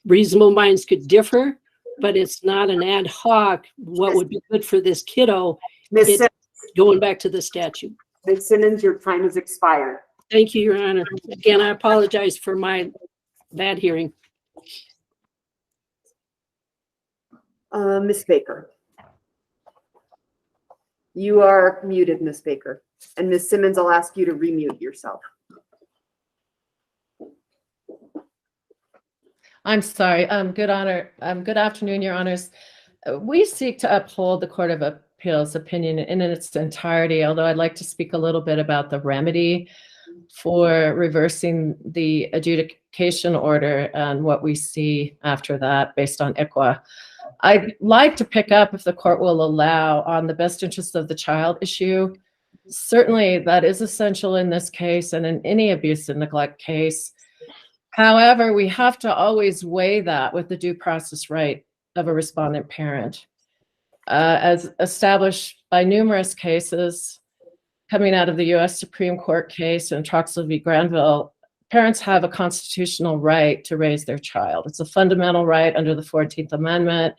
Reasonable minds could differ, but it's not an ad hoc, what would be good for this kiddo. It's going back to the statute. Ms. Simmons, your time has expired. Thank you, Your Honor. Again, I apologize for my bad hearing. Ms. Baker. You are muted, Ms. Baker. And Ms. Simmons, I'll ask you to remute yourself. I'm sorry. Good afternoon, Your Honors. We seek to uphold the Court of Appeals opinion in its entirety, although I'd like to speak a little bit about the remedy for reversing the adjudication order and what we see after that based on ICWA. I'd like to pick up, if the court will allow, on the best interest of the child issue. Certainly that is essential in this case and in any abuse and neglect case. However, we have to always weigh that with the due process right of a respondent parent. As established by numerous cases coming out of the U.S. Supreme Court case and Troxel v. Granville, parents have a constitutional right to raise their child. It's a fundamental right under the 14th Amendment.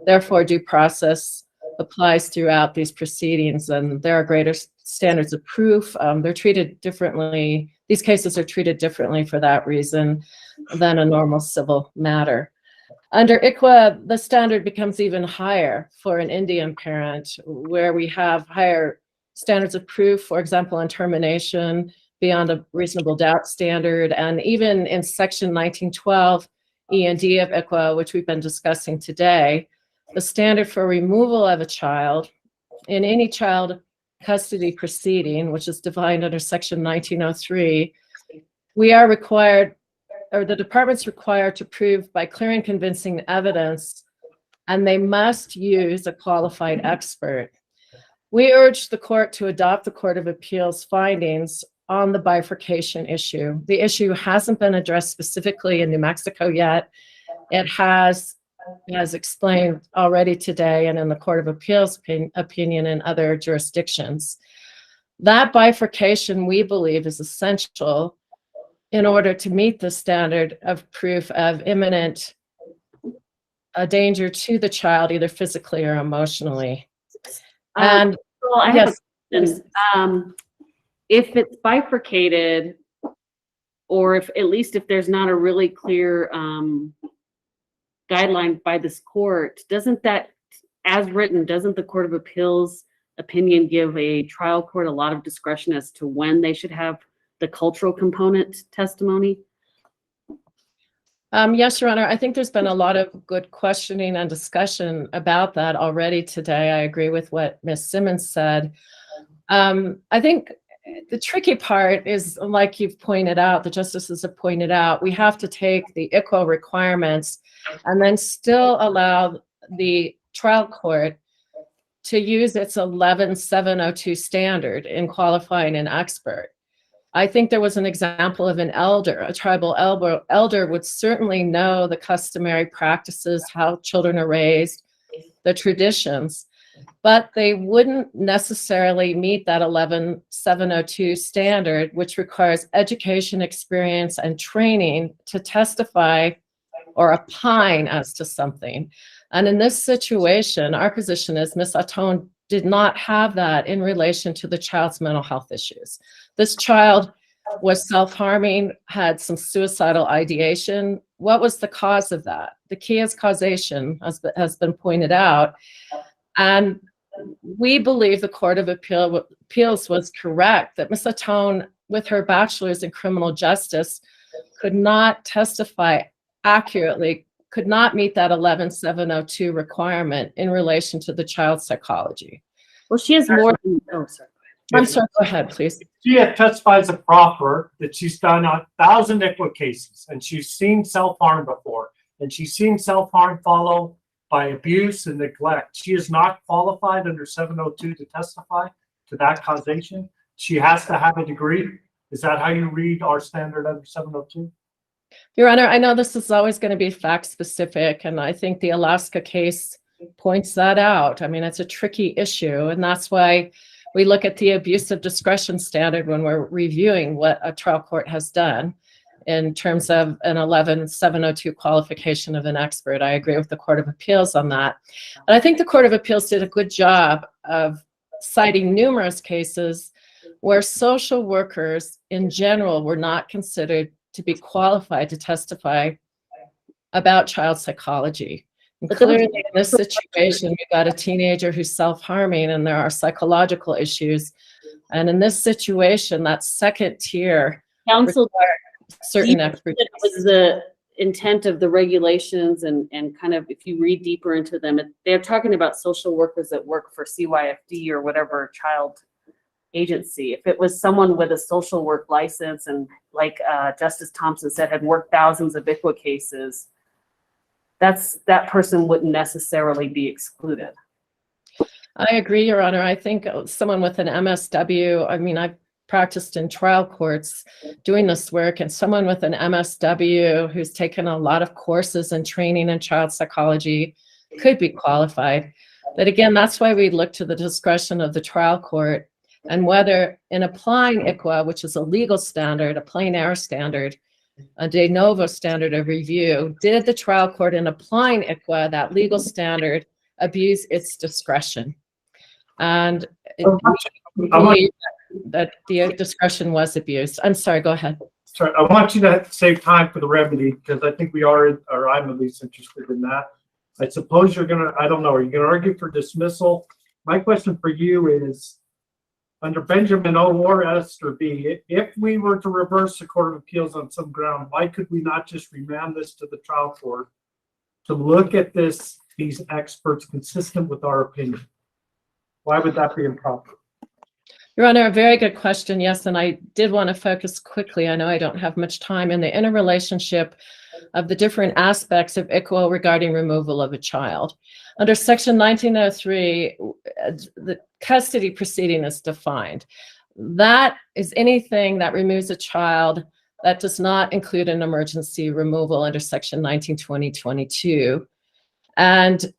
Therefore, due process applies throughout these proceedings, and there are greater standards of proof. They're treated differently. These cases are treated differently for that reason than a normal civil matter. Under ICWA, the standard becomes even higher for an Indian parent, where we have higher standards of proof, for example, in termination beyond a reasonable doubt standard, and even in section 1912 E and D of ICWA, which we've been discussing today, the standard for removal of a child in any child custody proceeding, which is defined under section 1903, we are required, or the department's required to prove by clear and convincing evidence, and they must use a qualified expert. We urge the court to adopt the Court of Appeals findings on the bifurcation issue. The issue hasn't been addressed specifically in New Mexico yet. It has, as explained already today and in the Court of Appeals opinion in other jurisdictions. That bifurcation, we believe, is essential in order to meet the standard of proof of imminent danger to the child, either physically or emotionally. And well, I yes, have a question. If it's bifurcated, or if at least if there's not a really clear guideline by this court, doesn't that, as written, doesn't the Court of Appeals opinion give a trial court a lot of discretion as to when they should have the cultural component testimony? Yes, Your Honor. I think there's been a lot of good questioning and discussion about that already today. I agree with what Ms. Simmons said. I think the tricky part is, like you've pointed out, the justices have pointed out, we have to take the ICWA requirements and then still allow the trial court to use its 11702 standard in qualifying an expert. I think there was an example of an elder, a tribal elder would certainly know the customary practices, how children are raised, the traditions, but they wouldn't necessarily meet that 11702 standard, which requires education, experience, and training to testify or opine as to something. And in this situation, our position is Ms. Atone did not have that in relation to the child's mental health issues. This child was self-harming, had some suicidal ideation. What was the cause of that? The key is causation, as has been pointed out. And we believe the Court of Appeals was correct that Ms. Atone, with her bachelor's in criminal justice, could not testify accurately, could not meet that 11702 requirement in relation to the child's psychology. Well, she has more than, oh, sorry. I'm sorry, go ahead, please. She had testified as a proffer that she's done 1,000 ICWA cases, and she's seen self-harm before, and she's seen self-harm followed by abuse and neglect. She is not qualified under 702 to testify to that causation. She has to have a degree. Is that how you read our standard under 702? Your Honor, I know this is always going to be fact specific, and I think the Alaska case points that out. I mean, it's a tricky issue, and that's why we look at the abuse of discretion standard when we're reviewing what a trial court has done in terms of an 11702 qualification of an expert. I agree with the Court of Appeals on that. And I think the Court of Appeals did a good job of citing numerous cases where social workers in general were not considered to be qualified to testify about child psychology. And clearly in this situation, you've got a teenager who's self-harming and there are psychological issues. And in this situation, that second tier Counsel, certain expertise. it was the intent of the regulations and kind of, if you read deeper into them, they're talking about social workers that work for CYFD or whatever child agency. If it was someone with a social work license and like Justice Thompson said, had worked thousands of ICWA cases, that person wouldn't necessarily be excluded. I agree, Your Honor. I think someone with an MSW, I mean, I've practiced in trial courts doing this work, and someone with an MSW who's taken a lot of courses and training in child psychology could be qualified. But again, that's why we look to the discretion of the trial court and whether in applying ICWA, which is a legal standard, a plain error standard, a de novo standard of review, did the trial court in applying ICWA, that legal standard, abuse its discretion? And that the discretion was abused. I'm sorry, go ahead. Sorry, I want you to save time for the remedy because I think we are, or I'm at least interested in that. I suppose you're gonna, I don't know, are you gonna argue for dismissal? My question for you is, under Benjamin O. or S or B, if we were to reverse the Court of Appeals on some ground, why could we not just remand this to the trial court to look at these experts consistent with our opinion? Why would that be improper? Your Honor, a very good question. Yes, and I did want to focus quickly. I know I don't have much time in the interrelationship of the different aspects of ICWA regarding removal of a child. Under Section 1903, the custody proceeding is defined. That is anything that removes a child that does not include an emergency removal under Section 1920-22. And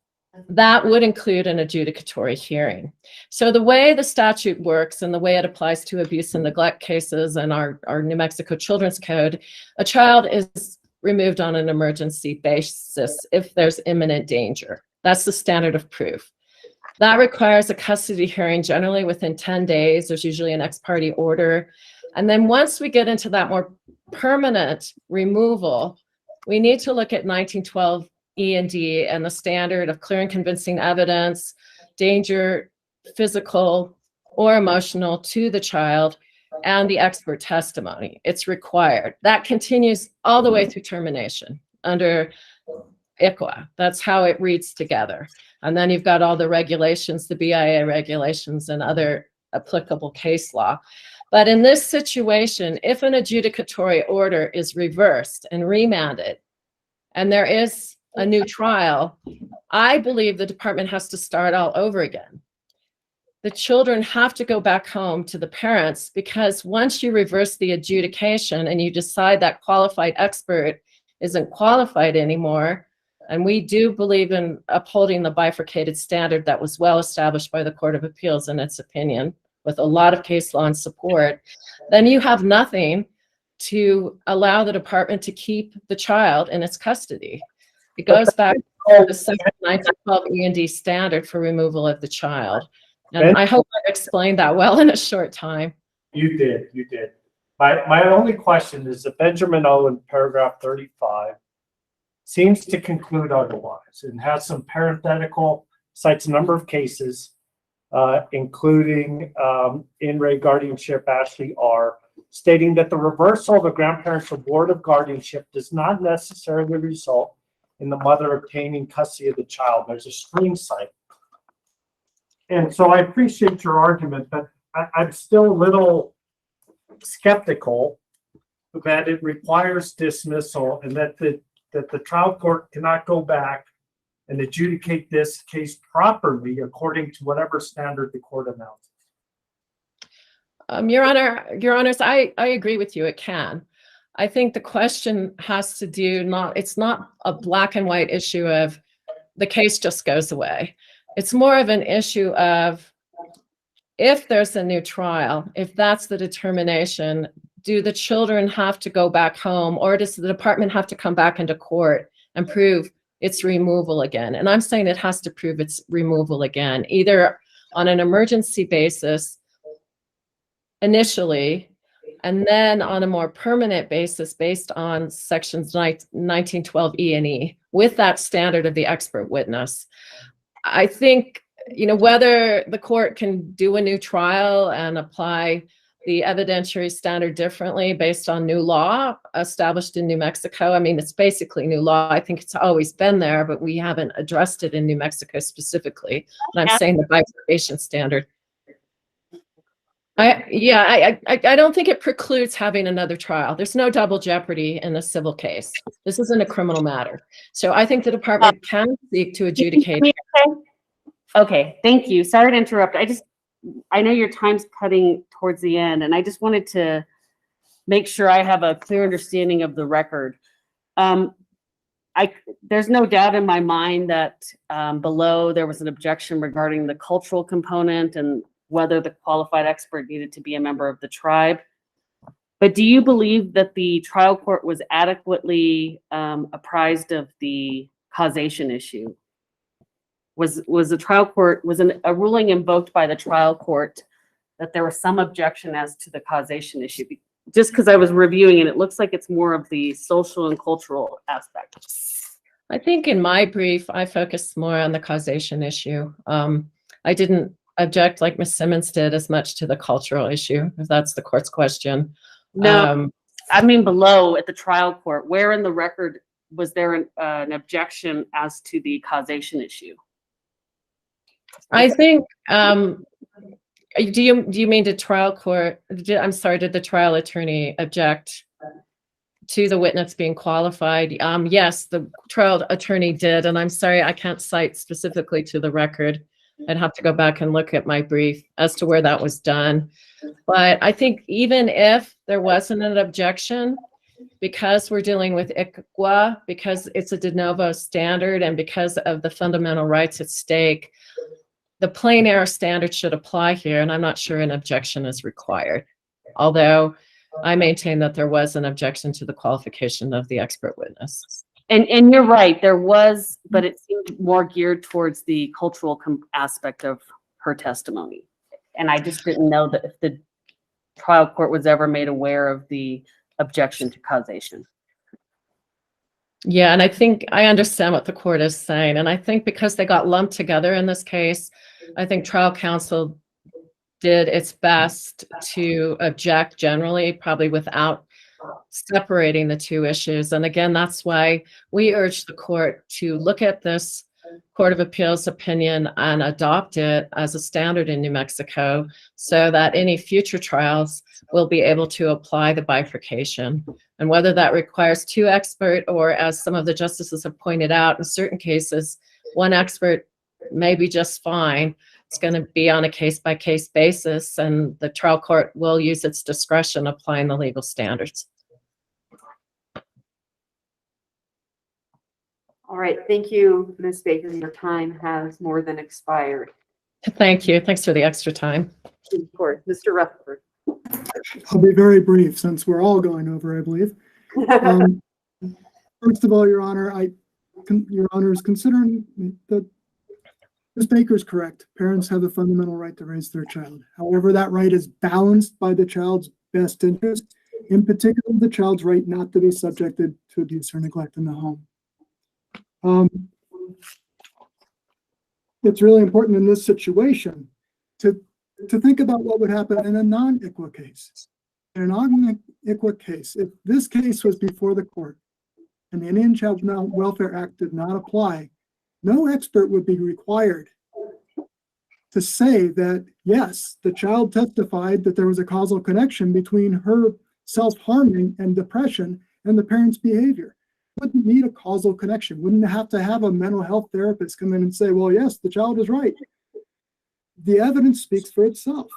that would include an adjudicatory hearing. So the way the statute works and the way it applies to abuse and neglect cases and our New Mexico Children's Code, a child is removed on an emergency basis if there's imminent danger. That's the standard of proof. That requires a custody hearing generally within 10 days. There's usually an ex parte order. And then once we get into that more permanent removal, we need to look at 1912 E&D and the standard of clear and convincing evidence, danger, physical or emotional to the child, and the expert testimony. It's required. That continues all the way through termination under ICWA. That's how it reads together. And then you've got all the regulations, the BIA regulations and other applicable case law. But in this situation, if an adjudicatory order is reversed and remanded, and there is a new trial, I believe the department has to start all over again. The children have to go back home to the parents, because once you reverse the adjudication and you decide that qualified expert isn't qualified anymore, and we do believe in upholding the bifurcated standard that was well established by the Court of Appeals in its opinion, with a lot of case law and support, then you have nothing to allow the department to keep the child in its custody. It goes back to the Section 1912 E&D standard for removal of the child. And I hope I've explained that well in a short time. You did. My only question is that Benjamin O in paragraph 35 seems to conclude otherwise and has some parenthetical, cites a number of cases, including in re guardianship Ashley R, stating that the reversal of a grandparent's award of guardianship does not necessarily result in the mother obtaining custody of the child. There's a screen cite. And so I appreciate your argument, but I'm still a little skeptical that it requires dismissal and that the trial court cannot go back and adjudicate this case properly according to whatever standard the court announces. Your Honors, I agree with you, it can. I think the question has to do it's not a black and white issue of the case just goes away. It's more of an issue of, if there's a new trial, if that's the determination, do the children have to go back home, or does the department have to come back into court and prove its removal again? And I'm saying it has to prove its removal again, either on an emergency basis initially, and then on a more permanent basis based on sections 1912 E and E with that standard of the expert witness. I think, whether the court can do a new trial and apply the evidentiary standard differently based on new law established in New Mexico. I mean, it's basically new law. I think it's always been there, but we haven't addressed it in New Mexico specifically. And I'm saying the bifurcation standard. I don't think it precludes having another trial. There's no double jeopardy in a civil case. This isn't a criminal matter. So I think the department can seek to adjudicate. Okay, thank you. Sorry to interrupt. I know your time's cutting towards the end, and I just wanted to make sure I have a clear understanding of the record. There's no doubt in my mind that below there was an objection regarding the cultural component and whether the qualified expert needed to be a member of the tribe. But do you believe that the trial court was adequately apprised of the causation issue? Was the trial court, a ruling invoked by the trial court that there was some objection as to the causation issue? Just because I was reviewing it, it looks like it's more of the social and cultural aspect. I think in my brief, I focused more on the causation issue. I didn't object like Ms. Simmons did as much to the cultural issue, if that's the court's question. No, I mean below at the trial court, where in the record was there an objection as to the causation issue? I think, do you mean the trial court? I'm sorry, did the trial attorney object to the witness being qualified? Yes, the trial attorney did, and I'm sorry, I can't cite specifically to the record. I'd have to go back and look at my brief as to where that was done. But I think even if there wasn't an objection, because we're dealing with ICWA, because it's a de novo standard, and because of the fundamental rights at stake, the plain error standard should apply here, and I'm not sure an objection is required. Although I maintain that there was an objection to the qualification of the expert witness. And you're right, there was, but it seemed more geared towards the cultural aspect of her testimony. And I just didn't know that if the trial court was ever made aware of the objection to causation. Yeah, and I think I understand what the court is saying. And I think because they got lumped together in this case, I think trial counsel did its best to object generally, probably without separating the two issues. And again, that's why we urge the court to look at this Court of Appeals opinion and adopt it as a standard in New Mexico so that any future trials will be able to apply the bifurcation. And whether that requires two experts or, as some of the justices have pointed out, in certain cases, one expert may be just fine. It's going to be on a case-by-case basis, and the trial court will use its discretion applying the legal standards. All right, thank you, Ms. Baker. Your time has more than expired. Thank you. Thanks for the extra time. Of course, Mr. Rutherford. I'll be very brief since we're all going over, I believe. First of all, Your Honor, Your Honor is considering that Ms. Baker is correct. Parents have a fundamental right to raise their child. However, that right is balanced by the child's best interest, in particular, the child's right not to be subjected to abuse or neglect in the home. It's really important in this situation to think about what would happen in a non-ICWA case. In a non-ICWA case, if this case was before the court and the Indian Child Welfare Act did not apply, no expert would be required to say that, yes, the child testified that there was a causal connection between her self-harming and depression and the parent's behavior. Wouldn't need a causal connection. Wouldn't have to have a mental health therapist come in and say, well, yes, the child is right. The evidence speaks for itself.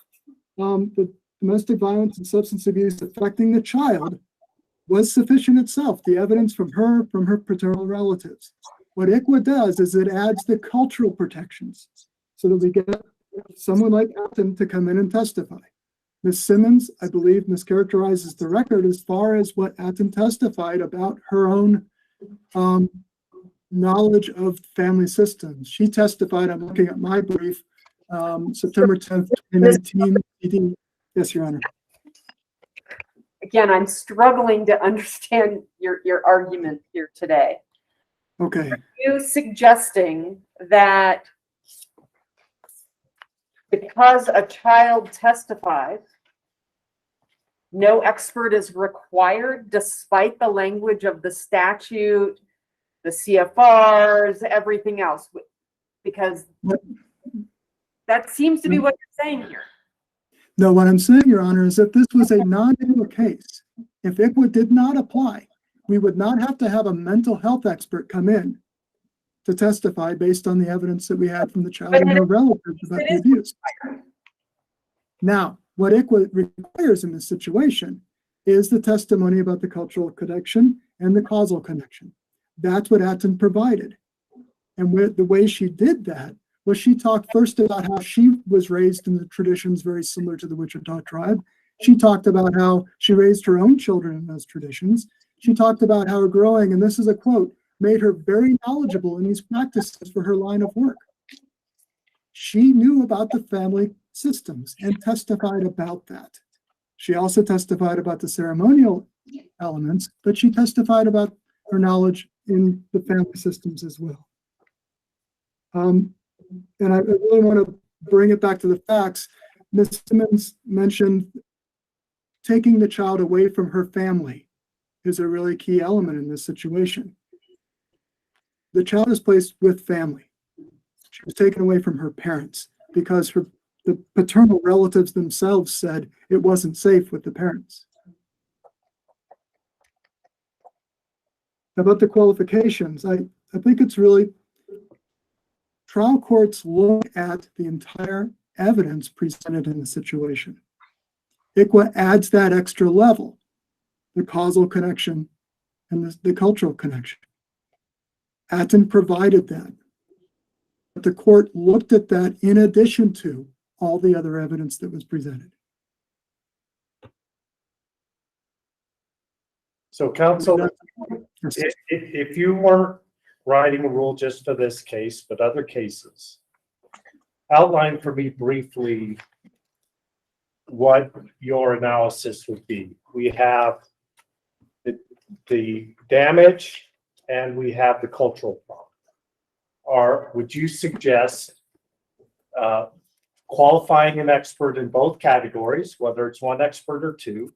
The domestic violence and substance abuse affecting the child was sufficient itself. The evidence from her paternal relatives. What ICWA does is it adds the cultural protections so that we get someone like Elton to come in and testify. Ms. Simmons, I believe, mischaracterizes the record as far as what Atten testified about her own knowledge of family systems. She testified, I'm looking at my brief, September 10th, 2019. Yes, Your Honor. Again, I'm struggling to understand your argument here today. Okay. Are you suggesting that because a child testifies, no expert is required despite the language of the statute, the CFRs, everything else? Because that seems to be what you're saying here. No, what I'm saying, Your Honor, is that this was a non-ICWA case. If ICWA did not apply, we would not have to have a mental health expert come in to testify based on the evidence that we had from the child and their relatives about the abuse. Now, what ICWA requires in this situation is the testimony about the cultural connection and the causal connection. That's what Atten provided. And the way she did that was she talked first about how she was raised in the traditions very similar to the Wichita tribe. She talked about how she raised her own children in those traditions. She talked about how growing, and this is a quote, made her very knowledgeable in these practices for her line of work. She knew about the family systems and testified about that. She also testified about the ceremonial elements, but she testified about her knowledge in the family systems as well. And I really want to bring it back to the facts, Ms. Simmons mentioned taking the child away from her family is a really key element in this situation. The child is placed with family. She was taken away from her parents because the paternal relatives themselves said it wasn't safe with the parents. About the qualifications, I think it's really, trial courts look at the entire evidence presented in the situation. ICWA adds that extra level, the causal connection and the cultural connection. Atten provided that. But the court looked at that in addition to all the other evidence that was presented. So counsel, Yes. if you weren't writing a rule just for this case, but other cases, outline for me briefly what your analysis would be. We have the damage and we have the cultural problem. Would you suggest qualifying an expert in both categories, whether it's one expert or two?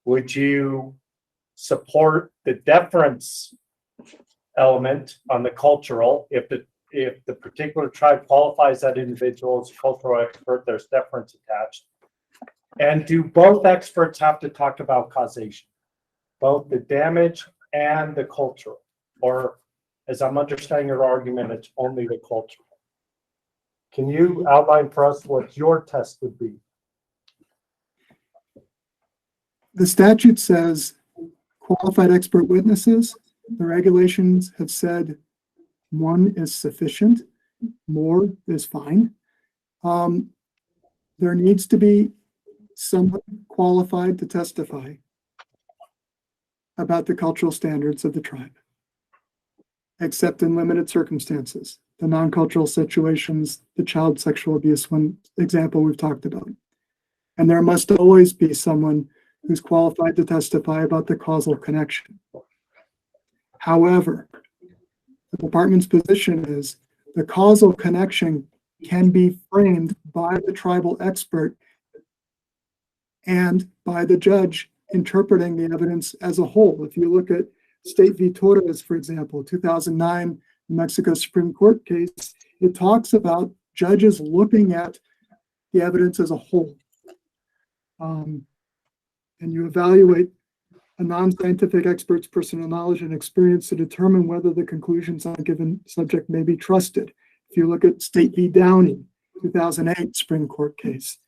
Would you support the deference element on the cultural? If the particular tribe qualifies that individual as a cultural expert, there's deference attached. And do both experts have to talk about causation, both the damage and the cultural? Or, as I'm understanding your argument, it's only the cultural? Can you outline for us what your test would be? The statute says qualified expert witnesses. The regulations have said one is sufficient, more is fine. There needs to be someone qualified to testify about the cultural standards of the tribe, except in limited circumstances. The non-cultural situations, the child sexual abuse one example we've talked about. And there must always be someone who's qualified to testify about the causal connection. However, the department's position is the causal connection can be framed by the tribal expert and by the judge interpreting the evidence as a whole. If you look at State v. Torres, for example, 2009 New Mexico Supreme Court case, it talks about judges looking at the evidence as a whole. And you evaluate a non-scientific expert's personal knowledge and experience to determine whether the conclusions on a given subject may be trusted. If you look at State v. Downey, 2008 Supreme Court case,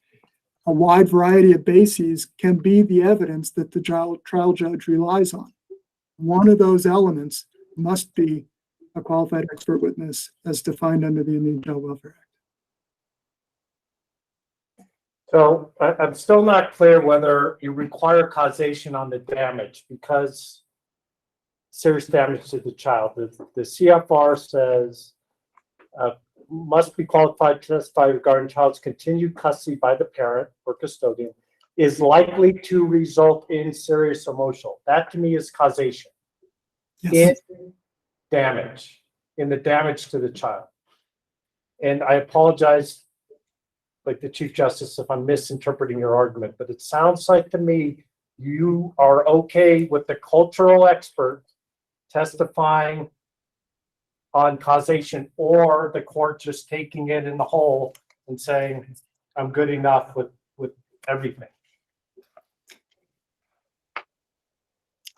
a wide variety of bases can be the evidence that the trial judge relies on. One of those elements must be a qualified expert witness as defined under the Indian Child Welfare Act. So I'm still not clear whether you require causation on the damage, because serious damage to the child. The CFR says must be qualified to testify regarding child's continued custody by the parent or custodian is likely to result in serious emotional. That to me is causation. Yes. In damage, in the damage to the child. And I apologize, like the Chief Justice, if I'm misinterpreting your argument, but it sounds like to me you are okay with the cultural expert testifying on causation, or the court just taking it in the whole and saying, I'm good enough with everything.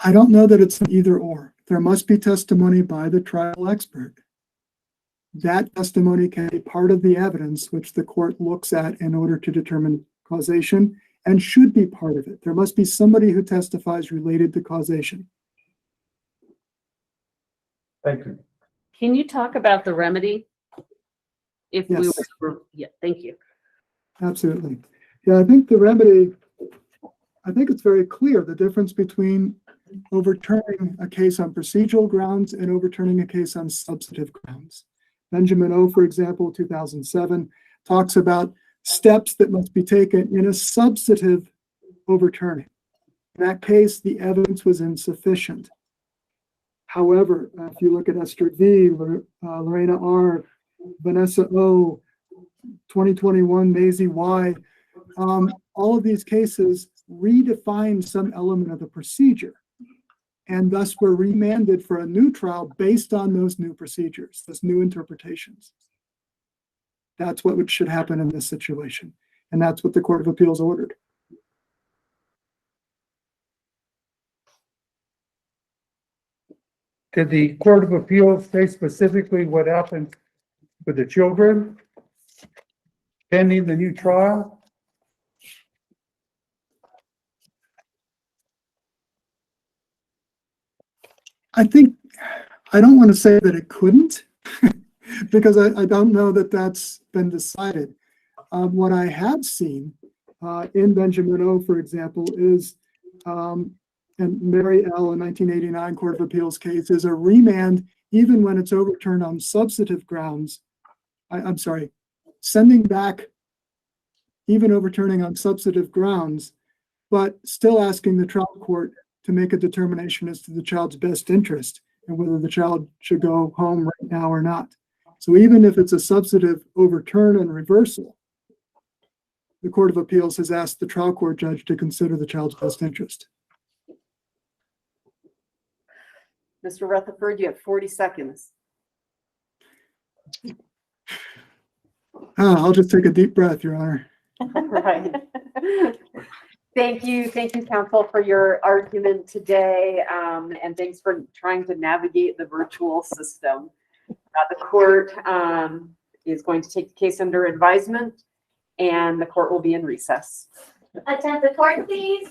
I don't know that it's an either or. There must be testimony by the trial expert. That testimony can be part of the evidence which the court looks at in order to determine causation, and should be part of it. There must be somebody who testifies related to causation. Thank you. Can you talk about the remedy? If we Yes. were, yeah, thank you. Absolutely. Yeah, I think the remedy, I think it's very clear the difference between overturning a case on procedural grounds and overturning a case on substantive grounds. Benjamin O, for example, 2007, talks about steps that must be taken in a substantive overturning. In that case, the evidence was insufficient. However, if you look at Esther V, Lorena R, Vanessa O, 2021 Maisie Y. All of these cases redefine some element of the procedure. And thus were remanded for a new trial based on those new procedures, those new interpretations. That's what should happen in this situation. And that's what the Court of Appeals ordered. Did the Court of Appeals say specifically what happened with the children pending the new trial? I don't want to say that it couldn't, because I don't know that that's been decided. What I have seen in Benjamin O, for example, is, and Mary L, a 1989 Court of Appeals case, is a remand even when it's overturned on substantive grounds. I'm sorry, sending back, even overturning on substantive grounds, but still asking the trial court to make a determination as to the child's best interest and whether the child should go home right now or not. So even if it's a substantive overturn and reversal, the Court of Appeals has asked the trial court judge to consider the child's best interest. Mr. Rutherford, you have 40 seconds. I'll just take a deep breath, Your Honor. Right. Thank you, counsel, for your argument today, and thanks for trying to navigate the virtual system. The court is going to take the case under advisement, and the court will be in recess. Attend the court, please.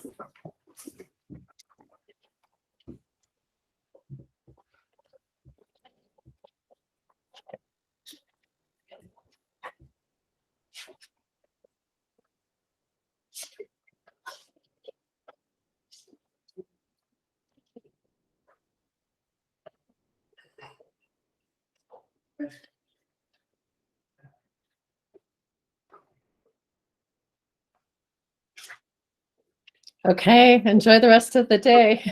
Okay, enjoy the rest of the day.